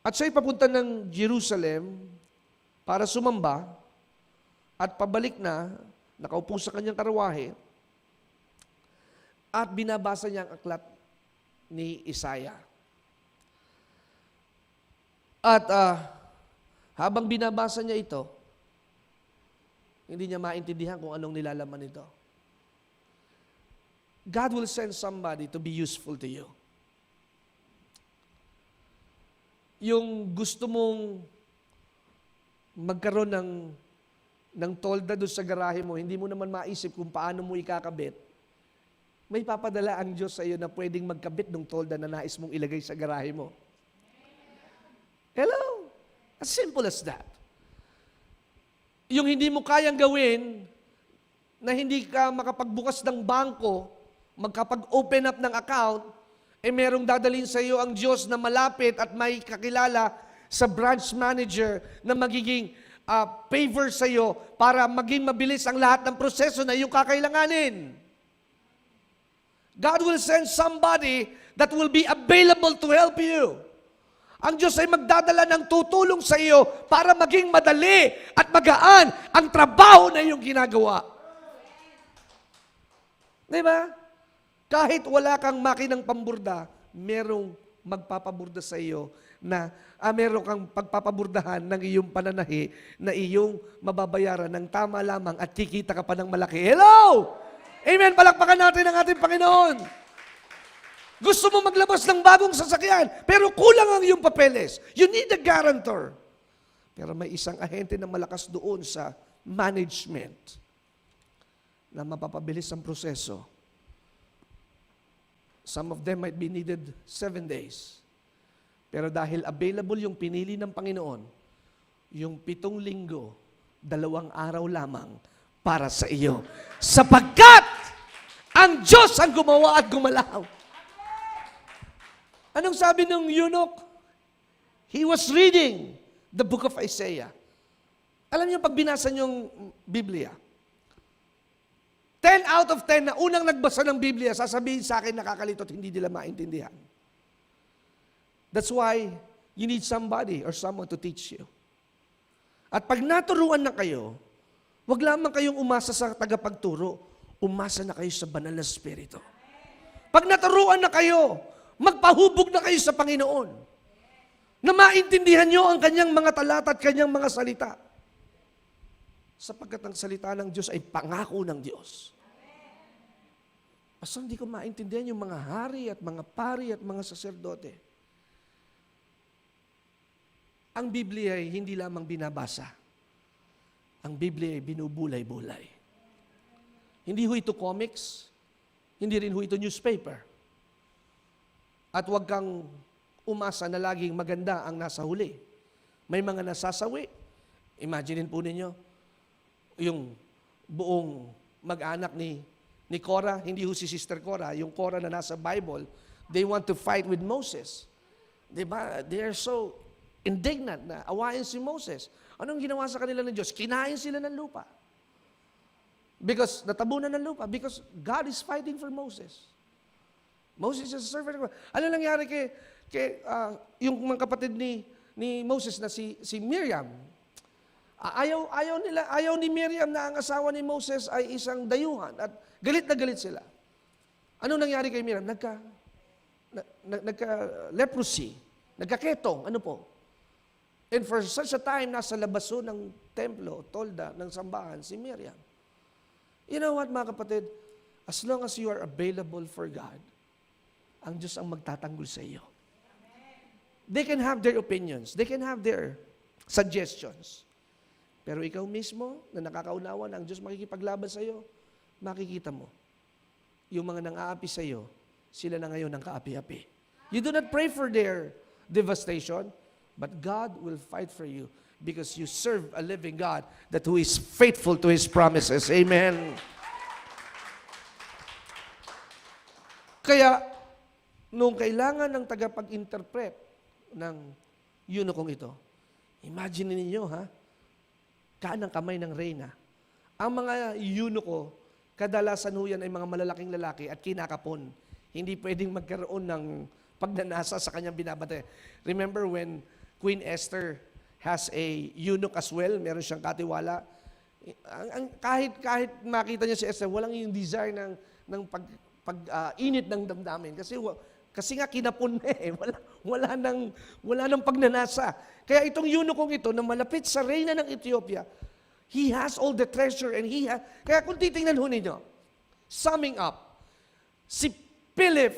At siya'y papunta ng Jerusalem para sumamba at pabalik na, nakaupo sa kanyang karawahe, at binabasa niya ang aklat ni Isaiah. At habang binabasa niya ito, hindi niya maintindihan kung anong nilalaman nito. God will send somebody to be useful to you. Yung gusto mong magkaroon ng tolda doon sa garahe mo, hindi mo naman maisip kung paano mo ikakabit, may papadala ang Diyos sa iyo na pwedeng magkabit ng tolda na nais mong ilagay sa garahe mo. Hello? As simple as that. Yung hindi mo kayang gawin, na hindi ka makapagbukas ng bangko, magkapag-open up ng account, merong dadalhin sa iyo ang Diyos na malapit at may kakilala sa branch manager na magiging favor sa iyo para maging mabilis ang lahat ng proseso na iyong kakailanganin. God will send somebody that will be available to help you. Ang Diyos ay magdadala ng tutulong sa iyo para maging madali at magaan ang trabaho na iyong ginagawa. Diba? Kahit wala kang makinang pamburda, merong magpapaburda sa iyo na meron kang pagpapaburdahan ng iyong pananahi na iyong mababayaran ng tama lamang at kikita ka pa ng malaki. Hello! Amen! Palakpakan natin ang ating Panginoon. Gusto mo maglabas ng bagong sasakyan, pero kulang ang iyong papeles. You need a guarantor. Pero may isang ahente na malakas doon sa management na mapapabilis ang proseso. Some of them might be needed 7 days. Pero dahil available yung pinili ng Panginoon, yung 7 linggo, 2 araw lamang para sa iyo. Sapagkat ang Diyos ang gumawa at gumalaw. Anong sabi ng eunuch? He was reading the book of Isaiah. Alam niyo, pag binasa niyong Biblia, 10 out of 10 na unang nagbasa ng Biblia, sasabihin sa akin nakakalito at hindi nila maintindihan. That's why you need somebody or someone to teach you. At pag naturuan na kayo, wag lamang kayong umasa sa tagapagturo, umasa na kayo sa banal na Espiritu. Pag naturuan na kayo, magpahubog na kayo sa Panginoon. Na maintindihan nyo ang kanyang mga talata at kanyang mga salita. Sapagkat ang salita ng Diyos ay pangako ng Diyos. Basta hindi ko maintindihan yung mga hari at mga pari at mga saserdote. Ang Biblia ay hindi lamang binabasa. Ang Biblia ay binubulay-bulay. Hindi ho ito comics, hindi rin ho ito newspaper. At huwag kang umasa na laging maganda ang nasa huli. May mga nasasawi. Imaginin po ninyo, yung buong mag-anak ni Korah, hindi ho si Sister Korah, yung Korah na nasa Bible, they want to fight with Moses. Diba? They are so indignant na awayin si Moses. Anong ginawa sa kanila ng Diyos? Kinain sila ng lupa. Because, natabunan ng lupa. Because God is fighting for Moses. Moses is a servant of God. Ano nangyari yung mga kapatid ni Moses na si Miriam? Ayaw ni Miriam na ang asawa ni Moses ay isang dayuhan at galit na galit sila. Anong nangyari kay Miriam? Nagka-leprosy, nagka-ketong, ano po? And for such a time, nasa labaso ng templo, tolda, ng sambahan, si Miriam. You know what, mga kapatid? As long as you are available for God, ang Diyos ang magtatanggol sa iyo. They can have their opinions. They can have their suggestions. Pero ikaw mismo, na nakakaunawa na ang Diyos makikipaglaban sa iyo, makikita mo, yung mga nang-aapi sa iyo, sila na ngayon ng kaapi-api. You do not pray for their devastation, but God will fight for you because you serve a living God that who is faithful to His promises. Amen. Kaya, nung kailangan ng tagapag-interpret ng eunuchong ito, imagine ninyo kanang kamay ng reyna. Ang mga eunucho, kadalasan ho yan ay mga malalaking lalaki at kinakapon. Hindi pwedeng magkaroon ng pagnanasa sa kanyang binabate. Remember when Queen Esther has a eunuch as well, meron siyang katiwala. Kahit makita niya si Esther, walang yung desire ng init ng damdamin. Kasi nga kinapon na wala nang pagnanasa. Kaya itong eunuchong ito na malapit sa reyna ng Ethiopia, he has all the treasure and kaya kung titingnan ho ninyo, summing up, si Philip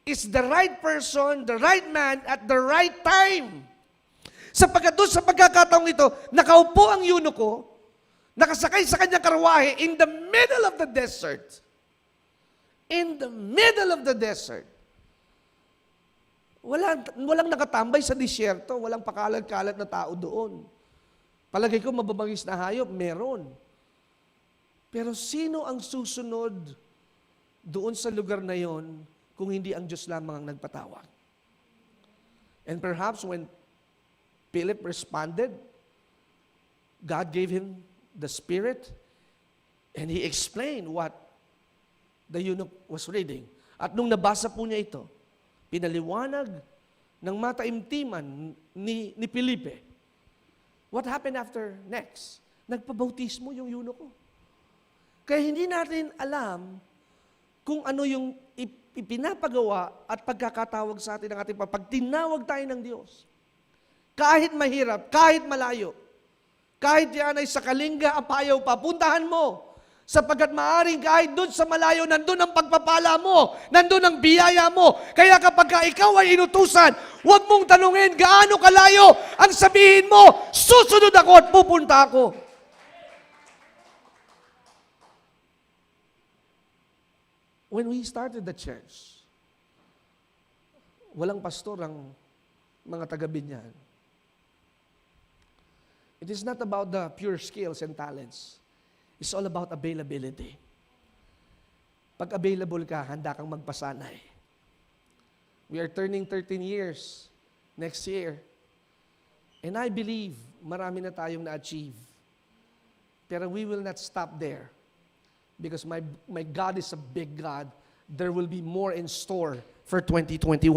is the right person, the right man at the right time. Sapagkat doon sa pagkakataong ito, nakaupo ang eunucho, nakasakay sa kanyang karwahe in the middle of the desert. In the middle of the desert. Walang nakatambay sa disyerto, walang pakalat-kalat na tao doon. Palagay ko mababangis na hayop, meron. Pero sino ang susunod doon sa lugar na yon kung hindi ang Diyos lamang ang nagpatawag? And perhaps when Philip responded, God gave him the Spirit and he explained what the eunuch was reading. At nung nabasa po niya ito, pinaliwanag ng mataimtiman ni Felipe. What happened after next? Nagpabautismo yung eunucho. Kaya hindi natin alam kung ano yung ipinapagawa at pagkakatawag sa atin ng ating pag tinawag tayo ng Diyos. Kahit mahirap, kahit malayo, kahit yan ay sa kalinga, apayaw pa, puntahan mo. Sapagkat maaring kahit doon sa malayo, nandun ang pagpapala mo, nandun ang biyaya mo. Kaya kapag ikaw ay inutusan, huwag mong tanungin gaano kalayo. Ang sabihin mo, susunod ako at pupunta ako. When we started the church, walang pastor ang mga taga-Binyan. It is not about the pure skills and talents. It's all about availability. Pag available ka, handa kang magpasanay. We are turning 13 years next year. And I believe marami na tayong na-achieve. Pero we will not stop there. Because my God is a big God. There will be more in store for 2021.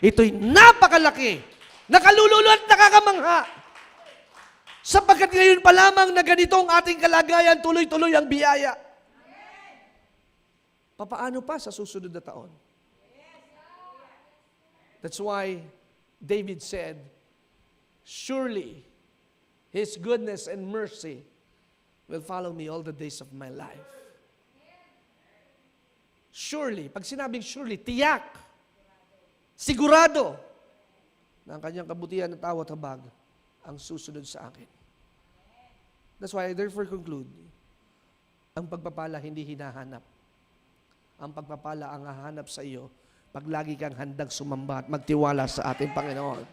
Ito'y napakalaki, nakalululo at nakakamangha. Sapagkat ngayon pa lamang na ganito ang ating kalagayan, tuloy-tuloy ang biyaya. Papaano pa sa susunod na taon? That's why David said, surely His goodness and mercy will follow me all the days of my life. Surely, pag sinabing surely, tiyak, sigurado, na ang kanyang kabutihan at tawat habag ang susunod sa akin. That's why I therefore conclude, ang pagpapala hindi hinahanap. Ang pagpapala ang hahanap sa iyo pag lagi kang handang sumamba at magtiwala sa ating Panginoon.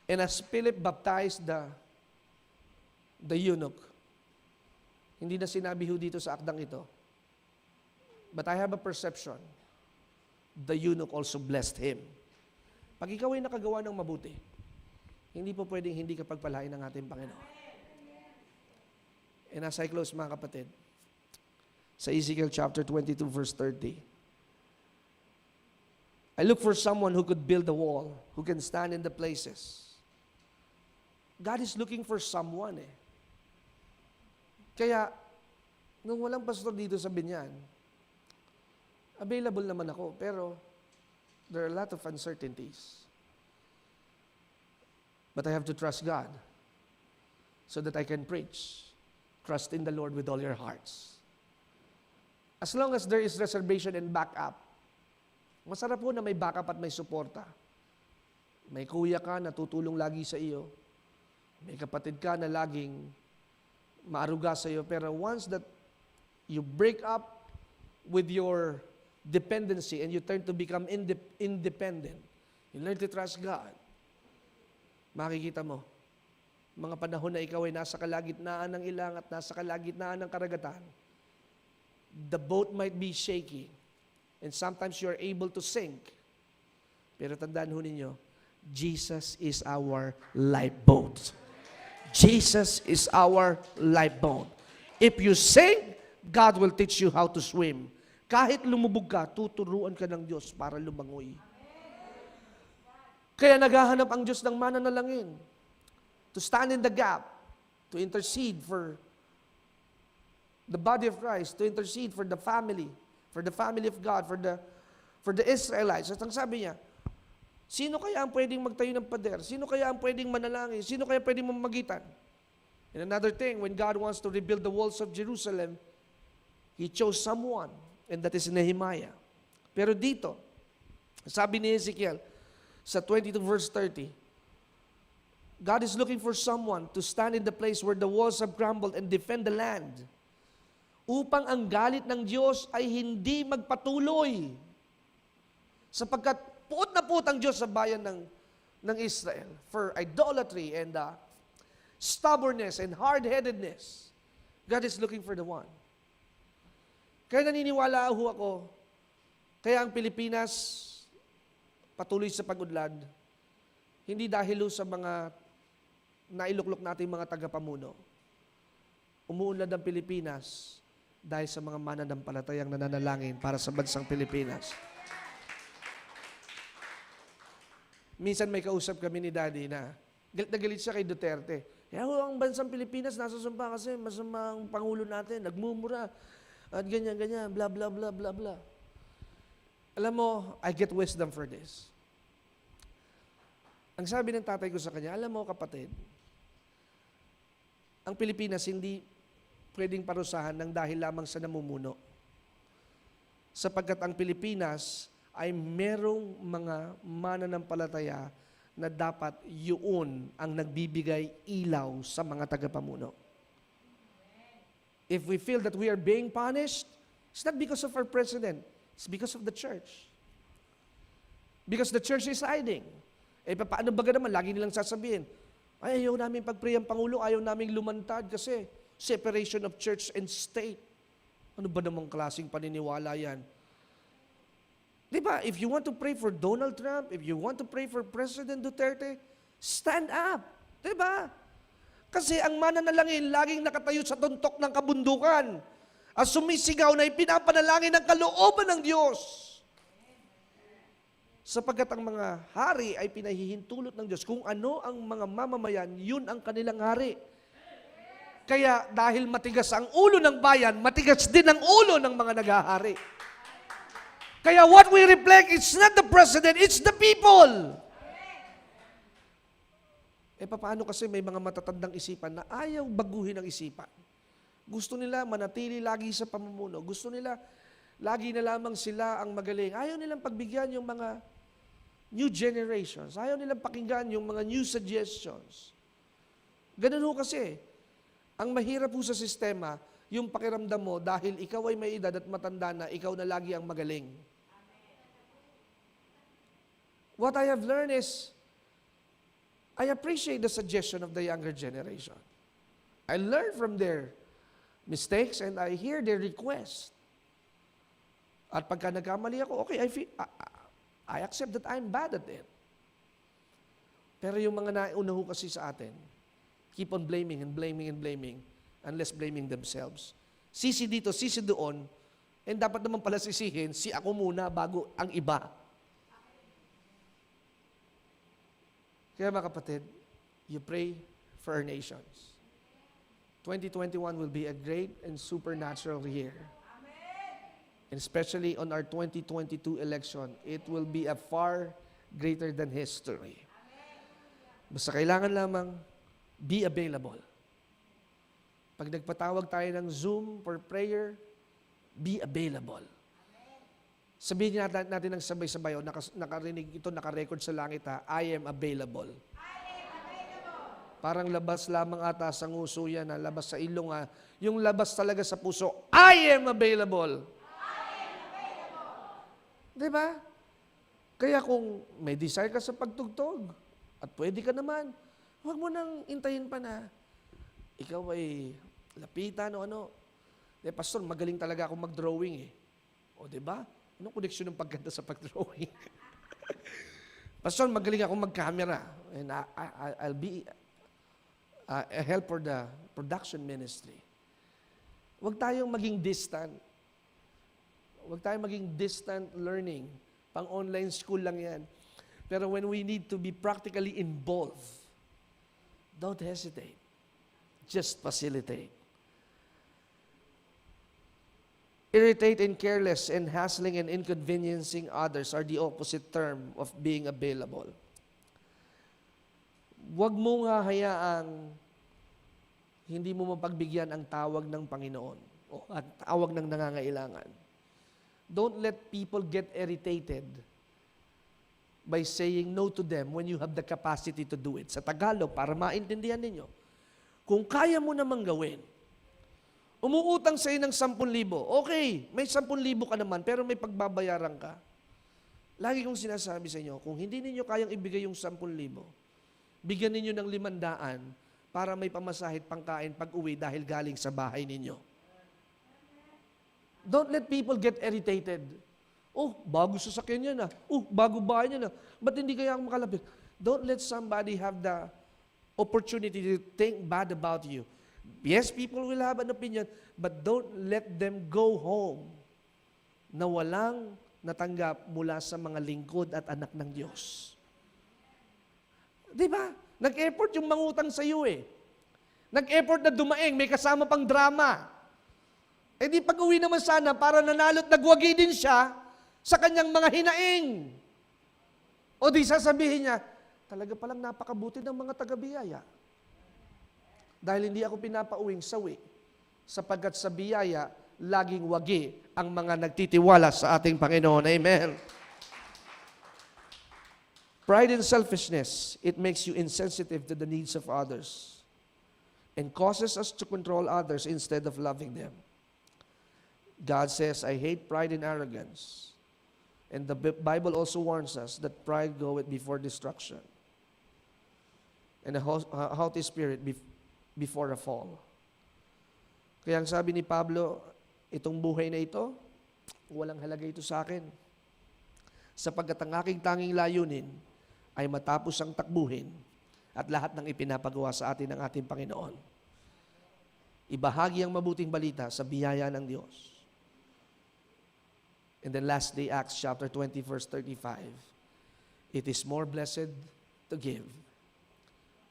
And as Philip baptized the eunuch, hindi na sinabi ho dito sa akdang ito, but I have a perception, the eunuch also blessed him. Pag ikaw ay nakagawa ng mabuti, hindi po pwedeng hindi ka pagpalain ng ating Panginoon. And as I close, mga kapatid, sa Ezekiel chapter 22, verse 30, I look for someone who could build a wall, who can stand in the places. God is looking for someone Kaya, nung walang pastor dito sa Binyan, available naman ako, pero there are a lot of uncertainties. But I have to trust God so that I can preach. Trust in the Lord with all your hearts. As long as there is reservation and backup, masarap po na may backup at may suporta. May kuya ka na tutulong lagi sa iyo. May kapatid ka na laging maaruga sa iyo. Pero once that you break up with your dependency and you turn to become independent, you learn to trust God, makikita mo, mga panahon na ikaw ay nasa kalagitnaan ng ilang at nasa kalagitnaan ng karagatan, the boat might be shaking and sometimes you're able to sink. Pero tandaan ho ninyo, Jesus is our lifeboat. Jesus is our lifeboat. If you sink, God will teach you how to swim. Kahit lumubog ka, tuturuan ka ng Diyos para lumangoy. Kaya naghahanap ang Diyos ng mananalangin to stand in the gap, to intercede for the body of Christ, to intercede for the family of God, for the Israelites. At ang sabi niya, sino kaya ang pwedeng magtayo ng pader? Sino kaya ang pwedeng manalangin? Sino kaya pwedeng mamagitan? And another thing, when God wants to rebuild the walls of Jerusalem, He chose someone, and that is Nehemiah. Pero dito, sabi ni Ezekiel, sa 22 verse 30, God is looking for someone to stand in the place where the walls have crumbled and defend the land, upang ang galit ng Diyos ay hindi magpatuloy. Sapagkat puot na puot ang Diyos sa bayan ng Israel for idolatry and stubbornness and hard-headedness. God is looking for the one. Kaya naniniwala ho ako, kaya ang Pilipinas patuloy sa pag-udlad, hindi dahil sa mga nailuklok natin mga tagapamuno. Umuunlad ang Pilipinas dahil sa mga mananampalatayang nananalangin para sa bansang Pilipinas. Minsan may kausap kami ni Daddy na galit siya kay Duterte. Ang bansang Pilipinas nasa sumpa kasi masama ang Pangulo natin, nagmumura at ganyan, bla bla bla bla bla. Alam mo, I get wisdom for this. Ang sabi ng tatay ko sa kanya, alam mo kapatid, ang Pilipinas hindi pwedeng parusahan ng dahil lamang sa namumuno. Sapagkat ang Pilipinas ay merong mga mananampalataya na dapat yun ang nagbibigay ilaw sa mga tagapamuno. If we feel that we are being punished, it's not because of our president, it's because of the church. Because the church is hiding. Paano ba naman? Lagi nilang sasabihin, ayaw namin pag-pray ang Pangulo, ayaw namin lumantad kasi separation of church and state. Ano ba namang klaseng paniniwala yan? Diba, if you want to pray for Donald Trump, if you want to pray for President Duterte, stand up. Diba? Kasi ang mananalangin laging nakatayo sa tuntok ng kabundukan at sumisigaw na ipinapanalangin ng kalooban ng Diyos. Sapagkat ang mga hari ay pinahihintulot ng Diyos. Kung ano ang mga mamamayan, yun ang kanilang hari. Kaya dahil matigas ang ulo ng bayan, matigas din ang ulo ng mga naghahari. Kaya what we reflect, it's not the president, it's the people. Paano kasi may mga matatandang isipan na ayaw baguhin ang isipan. Gusto nila manatili lagi sa pamumuno. Gusto nila lagi na lamang sila ang magaling. Ayaw nilang pagbigyan yung mga new generations. Ayaw nilang pakinggan yung mga new suggestions. Ganun ho kasi. Ang mahirap po sa sistema, yung pakiramdam mo dahil ikaw ay may edad at matanda na, ikaw na lagi ang magaling. What I have learned is, I appreciate the suggestion of the younger generation. I learn from their mistakes and I hear their request. At pagka nagkamali ako, okay, I accept that I'm bad at it. Pero yung mga nauna ho kasi sa atin, keep on blaming and blaming and blaming unless blaming themselves. Sisi dito, sisi doon, and dapat naman pala sisihin, si ako muna bago ang iba. Kaya mga kapatid, you pray for our nations. 2021 will be a great and supernatural year. And especially on our 2022 election, it will be a far greater than history. Basta kailangan lamang be available. Pag nagpatawag tayo ng Zoom for prayer, be available. Sabihin natin ng sabay-sabay, nakarinig ito, nakarecord sa langit ha, I am available. Parang labas lamang ata sa nguso yan, labas sa ilong ha. Yung labas talaga sa puso, I am available. Di ba? Kaya kung may desire ka sa pagtugtog, at pwede ka naman, huwag mo nang intayin pa na ikaw ay lapitan o ano. Pastor, magaling talaga ako mag-drawing eh. O, di ba? Anong koneksyon ng pagganda sa pag-drawing? Pastor, magaling ako mag-camera. And I'll be a help for the production ministry. Huwag tayong maging distant. Huwag tayong maging distant learning. Pang-online school lang yan. Pero when we need to be practically involved, don't hesitate. Just facilitate. Irritate and careless and hassling and inconveniencing others are the opposite term of being available. Huwag mo nga hayaang hindi mo mapagbigyan ang tawag ng Panginoon o at tawag ng nangangailangan. Don't let people get irritated by saying no to them when you have the capacity to do it. Sa Tagalog, para maintindihan ninyo, kung kaya mo namang gawin, umuutang sa'yo ng 10,000, okay, may 10,000 ka naman, pero may pagbabayaran ka. Lagi kong sinasabi sa inyo, kung hindi ninyo kayang ibigay yung 10,000, bigyan ninyo ng 500 para may pamasahit pangkain pag-uwi dahil galing sa bahay ninyo. Don't let people get irritated. Oh, bago sasakyan yan ah. Oh, bago bahay yan ah. Ba't hindi kaya ako makalapit? Don't let somebody have the opportunity to think bad about you. Yes, people will have an opinion, but don't let them go home na walang natanggap mula sa mga lingkod at anak ng Diyos. Di ba? Nag-effort yung mangutang sa iyo eh. Nag-effort na dumaing, may kasama pang drama. Eh di pag-uwi naman sana para nanalo't nagwagi din siya sa kanyang mga hinaing. O di sasabihin niya, talaga palang napakabuti ng mga taga-biyaya. Dahil hindi ako pinapauwing sawi, sapagkat sa biyaya, laging wagi ang mga nagtitiwala sa ating Panginoon. Amen. Pride and selfishness, it makes you insensitive to the needs of others and causes us to control others instead of loving them. God says, I hate pride and arrogance. And the Bible also warns us that pride goeth before destruction and a haughty spirit before a fall. Kaya ang sabi ni Pablo, itong buhay na ito, walang halaga ito sa akin. Sapagkat ang aking tanging layunin ay matapos ang takbuhin at lahat ng ipinapagawa sa atin ng ating Panginoon. Ibahagi ang mabuting balita sa biyaya ng Diyos. And then lastly, Acts chapter 20, verse 35. It is more blessed to give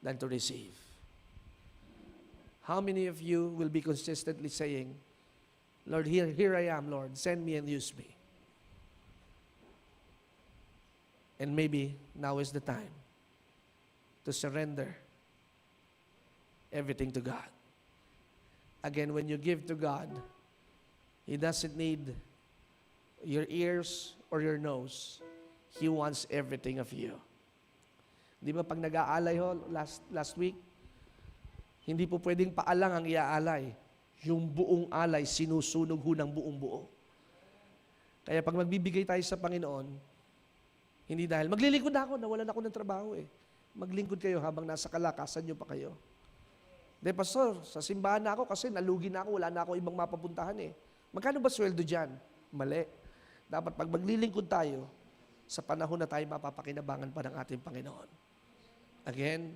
than to receive. How many of you will be consistently saying, Lord, here I am, Lord, send me and use me. And maybe now is the time to surrender everything to God. Again, when you give to God, He doesn't need your ears or your nose. He wants everything of you. Di ba pag nag-aalay ho, last week, hindi po pwedeng paalang ang iaalay. Yung buong alay, sinusunog ho ng buong buo. Kaya pag magbibigay tayo sa Panginoon, hindi dahil, maglilingkod ako, nawalan ako ng trabaho eh. Maglingkod kayo habang nasa kalakasan nyo pa kayo. De, pastor, sa simbahan na ako kasi nalugi na ako, wala na ako ibang mapapuntahan eh. Magkano ba sweldo dyan? Mali. Dapat pag maglilingkod tayo, sa panahon na tayo mapapakinabangan pa ng ating Panginoon. Again,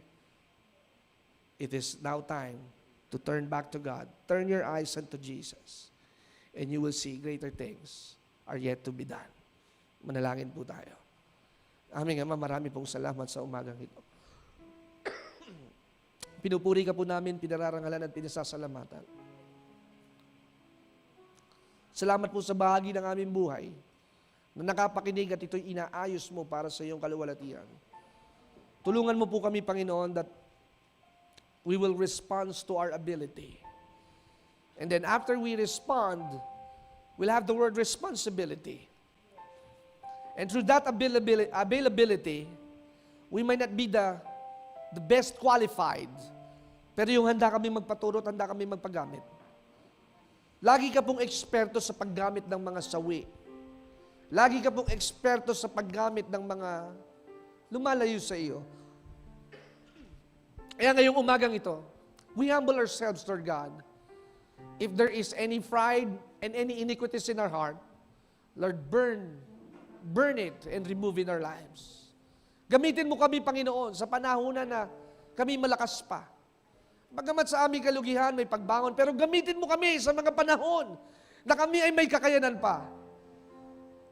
it is now time to turn back to God. Turn your eyes unto Jesus. And you will see greater things are yet to be done. Manalangin po tayo. Aming Ama, marami pong salamat sa umagang ito. Pinupuri ka po namin, pinararangalan at pinasasalamatan. Salamat po sa bahagi ng aming buhay na nakapakinig at ito'y inaayos mo para sa iyong kaluwalhatian. Tulungan mo po kami, Panginoon, that we will respond to our ability. And then after we respond, we'll have the word responsibility. And through that availability, we might not be the best qualified, pero yung handa kami magpaturo at handa kami magpagamit. Lagi ka pong eksperto sa paggamit ng mga sawi. Lagi ka pong eksperto sa paggamit ng mga lumalayo sa iyo. Kaya ngayong umagang ito, we humble ourselves, Lord God. If there is any pride and any iniquities in our heart, Lord, burn it and remove in our lives. Gamitin mo kami, Panginoon, sa panahon na kami malakas pa. Bagamat sa aming kalugihan may pagbangon, pero gamitin mo kami sa mga panahon na kami ay may kakayanan pa.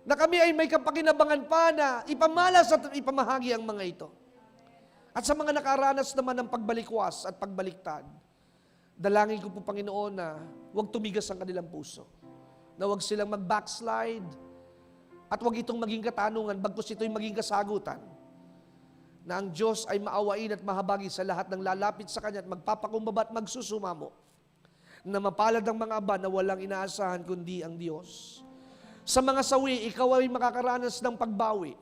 Na kami ay may kapakinabangan pa na ipamalas at ipamahagi ang mga ito. At sa mga nakaranas naman ng pagbalikwas at pagbaliktad, dalangin ko po, Panginoon, na huwag tumigas ang kanilang puso. Na huwag silang mag-backslide at huwag itong maging katanungan, bagkus ito'y maging kasagutan. Na ang Diyos ay maawain at mahabagi sa lahat ng lalapit sa Kanya at magpapakumbaba at magsusumamo. Na mapalad ang mga aba na walang inaasahan kundi ang Diyos. Sa mga sawi, ikaw ay makakaranas ng pagbawi.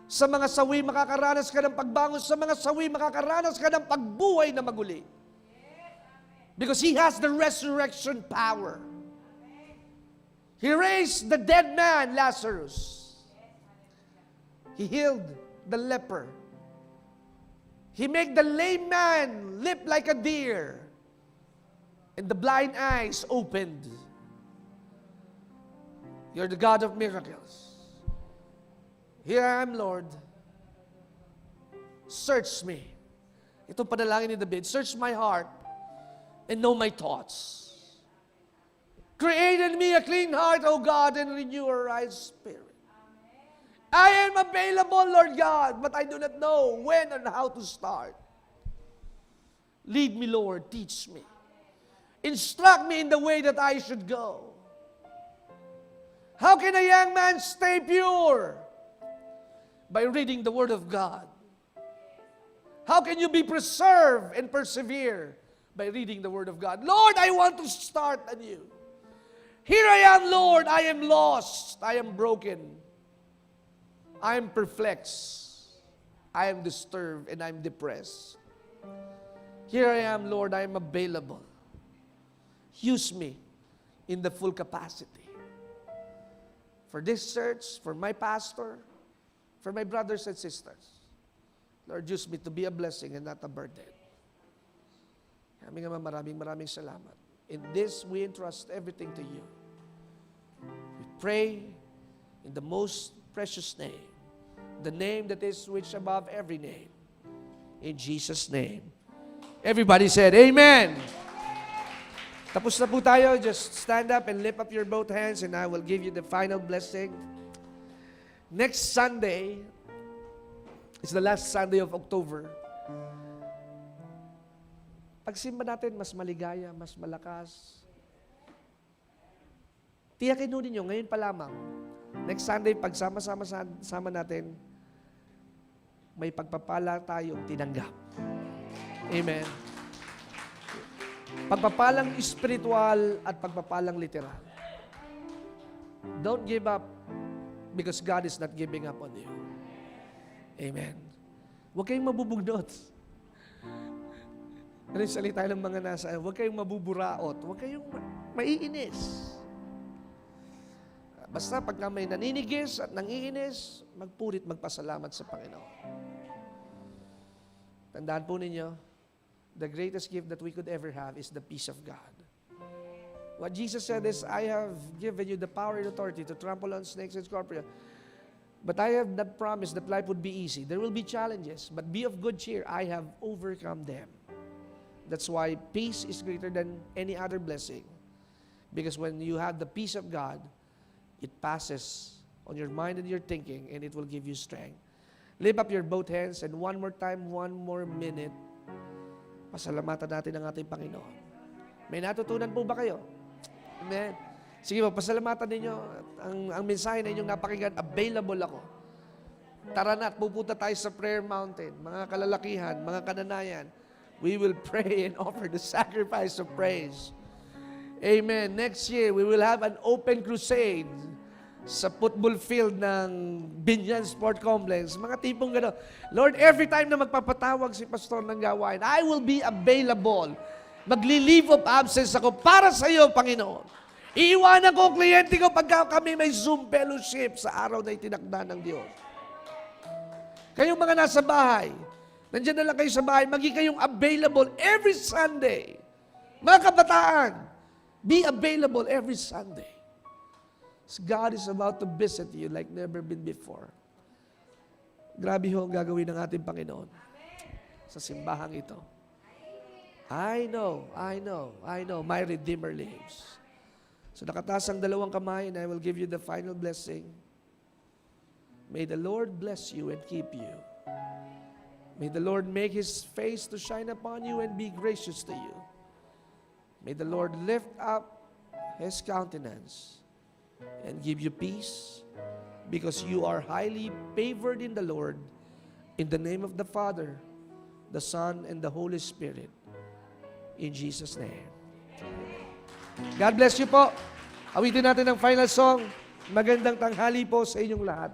Sa mga sawi, makakaranas ka ng pagbangon. Sa mga sawi, makakaranas ka ng pagbuhay na maguli. Because He has the resurrection power. He raised the dead man, Lazarus. He healed the leper. He made the lame man leap like a deer. And the blind eyes opened. You're the God of miracles. Here I am, Lord. Search me. Itong panalangin ni David, search my heart and know my thoughts. Create in me a clean heart, O God, and renew a right spirit. I am available, Lord God, but I do not know when and how to start. Lead me, Lord, teach me. Instruct me in the way that I should go. How can a young man stay pure? By reading the Word of God. How can you be preserved and persevere? By reading the Word of God. Lord, I want to start anew. Here I am, Lord. I am lost. I am broken. I am perplexed. I am disturbed and I am depressed. Here I am, Lord. I am available. Use me in the full capacity. For this church, for my pastor, for my brothers and sisters. Lord, use me to be a blessing and not a burden. Kami nga maraming salamat. In this, we entrust everything to you. We pray in the most precious name, the name that is which above every name. In Jesus' name. Everybody said, Amen. Tapos na po tayo. Just stand up and lift up your both hands and I will give you the final blessing. Next Sunday is the last Sunday of October. Pagsimba natin, mas maligaya, mas malakas. Tiyakin ho ninyo, ngayon pa lamang. Next Sunday, pagsama-sama natin, may pagpapala tayong tinanggap. Amen. Pagpapalang espiritual at pagpapalang literal. Don't give up because God is not giving up on you. Amen. Huwag kayong mabubugnot. Ano yung salita ng mga nasa, huwag kayong mabuburaot, huwag kayong maiinis. Basta pagka may naninigis at nangiinis, magpurit, magpasalamat sa Panginoon. Tandaan po ninyo, the greatest gift that we could ever have is the peace of God. What Jesus said is, I have given you the power and authority to trample on snakes and scorpions. But I have not promised that life would be easy. There will be challenges, but be of good cheer. I have overcome them. That's why peace is greater than any other blessing. Because when you have the peace of God, it passes on your mind and your thinking, and it will give you strength. Lift up your both hands, and one more time, one more minute, pasalamatan natin ang ating Panginoon. May natutunan po ba kayo? Amen. Sige po, pasalamatan ninyo. Ang mensahe na inyong napakinggan, available ako. Tara na at pupunta tayo sa prayer mountain. Mga kalalakihan, mga kananayan, we will pray and offer the sacrifice of praise. Amen. Next year, we will have an open crusade sa football field ng Binyan Sport Complex. Mga tipong gano'n. Lord, every time na magpapatawag si Pastor ng gawain, I will be available. Magli-leave of absence ako para sa iyo, Panginoon. Iiwanan ko ang kliyente ko pagka kami may Zoom fellowship sa araw na itinakda ng Diyos. Kayong mga nasa bahay, nandiyan na lang kayo sa bahay, maging kayong available every Sunday. Mga kabataan, be available every Sunday. God is about to visit you like never been before. Grabe ho ang gagawin ng ating Panginoon sa simbahang ito. I know, my Redeemer lives. So nakataas ang dalawang kamay and I will give you the final blessing. May the Lord bless you and keep you. May the Lord make His face to shine upon you and be gracious to you. May the Lord lift up His countenance and give you peace because you are highly favored in the Lord. In the name of the Father, the Son, and the Holy Spirit. In Jesus' name. God bless you po. Awitin natin ang final song. Magandang tanghali po sa inyong lahat.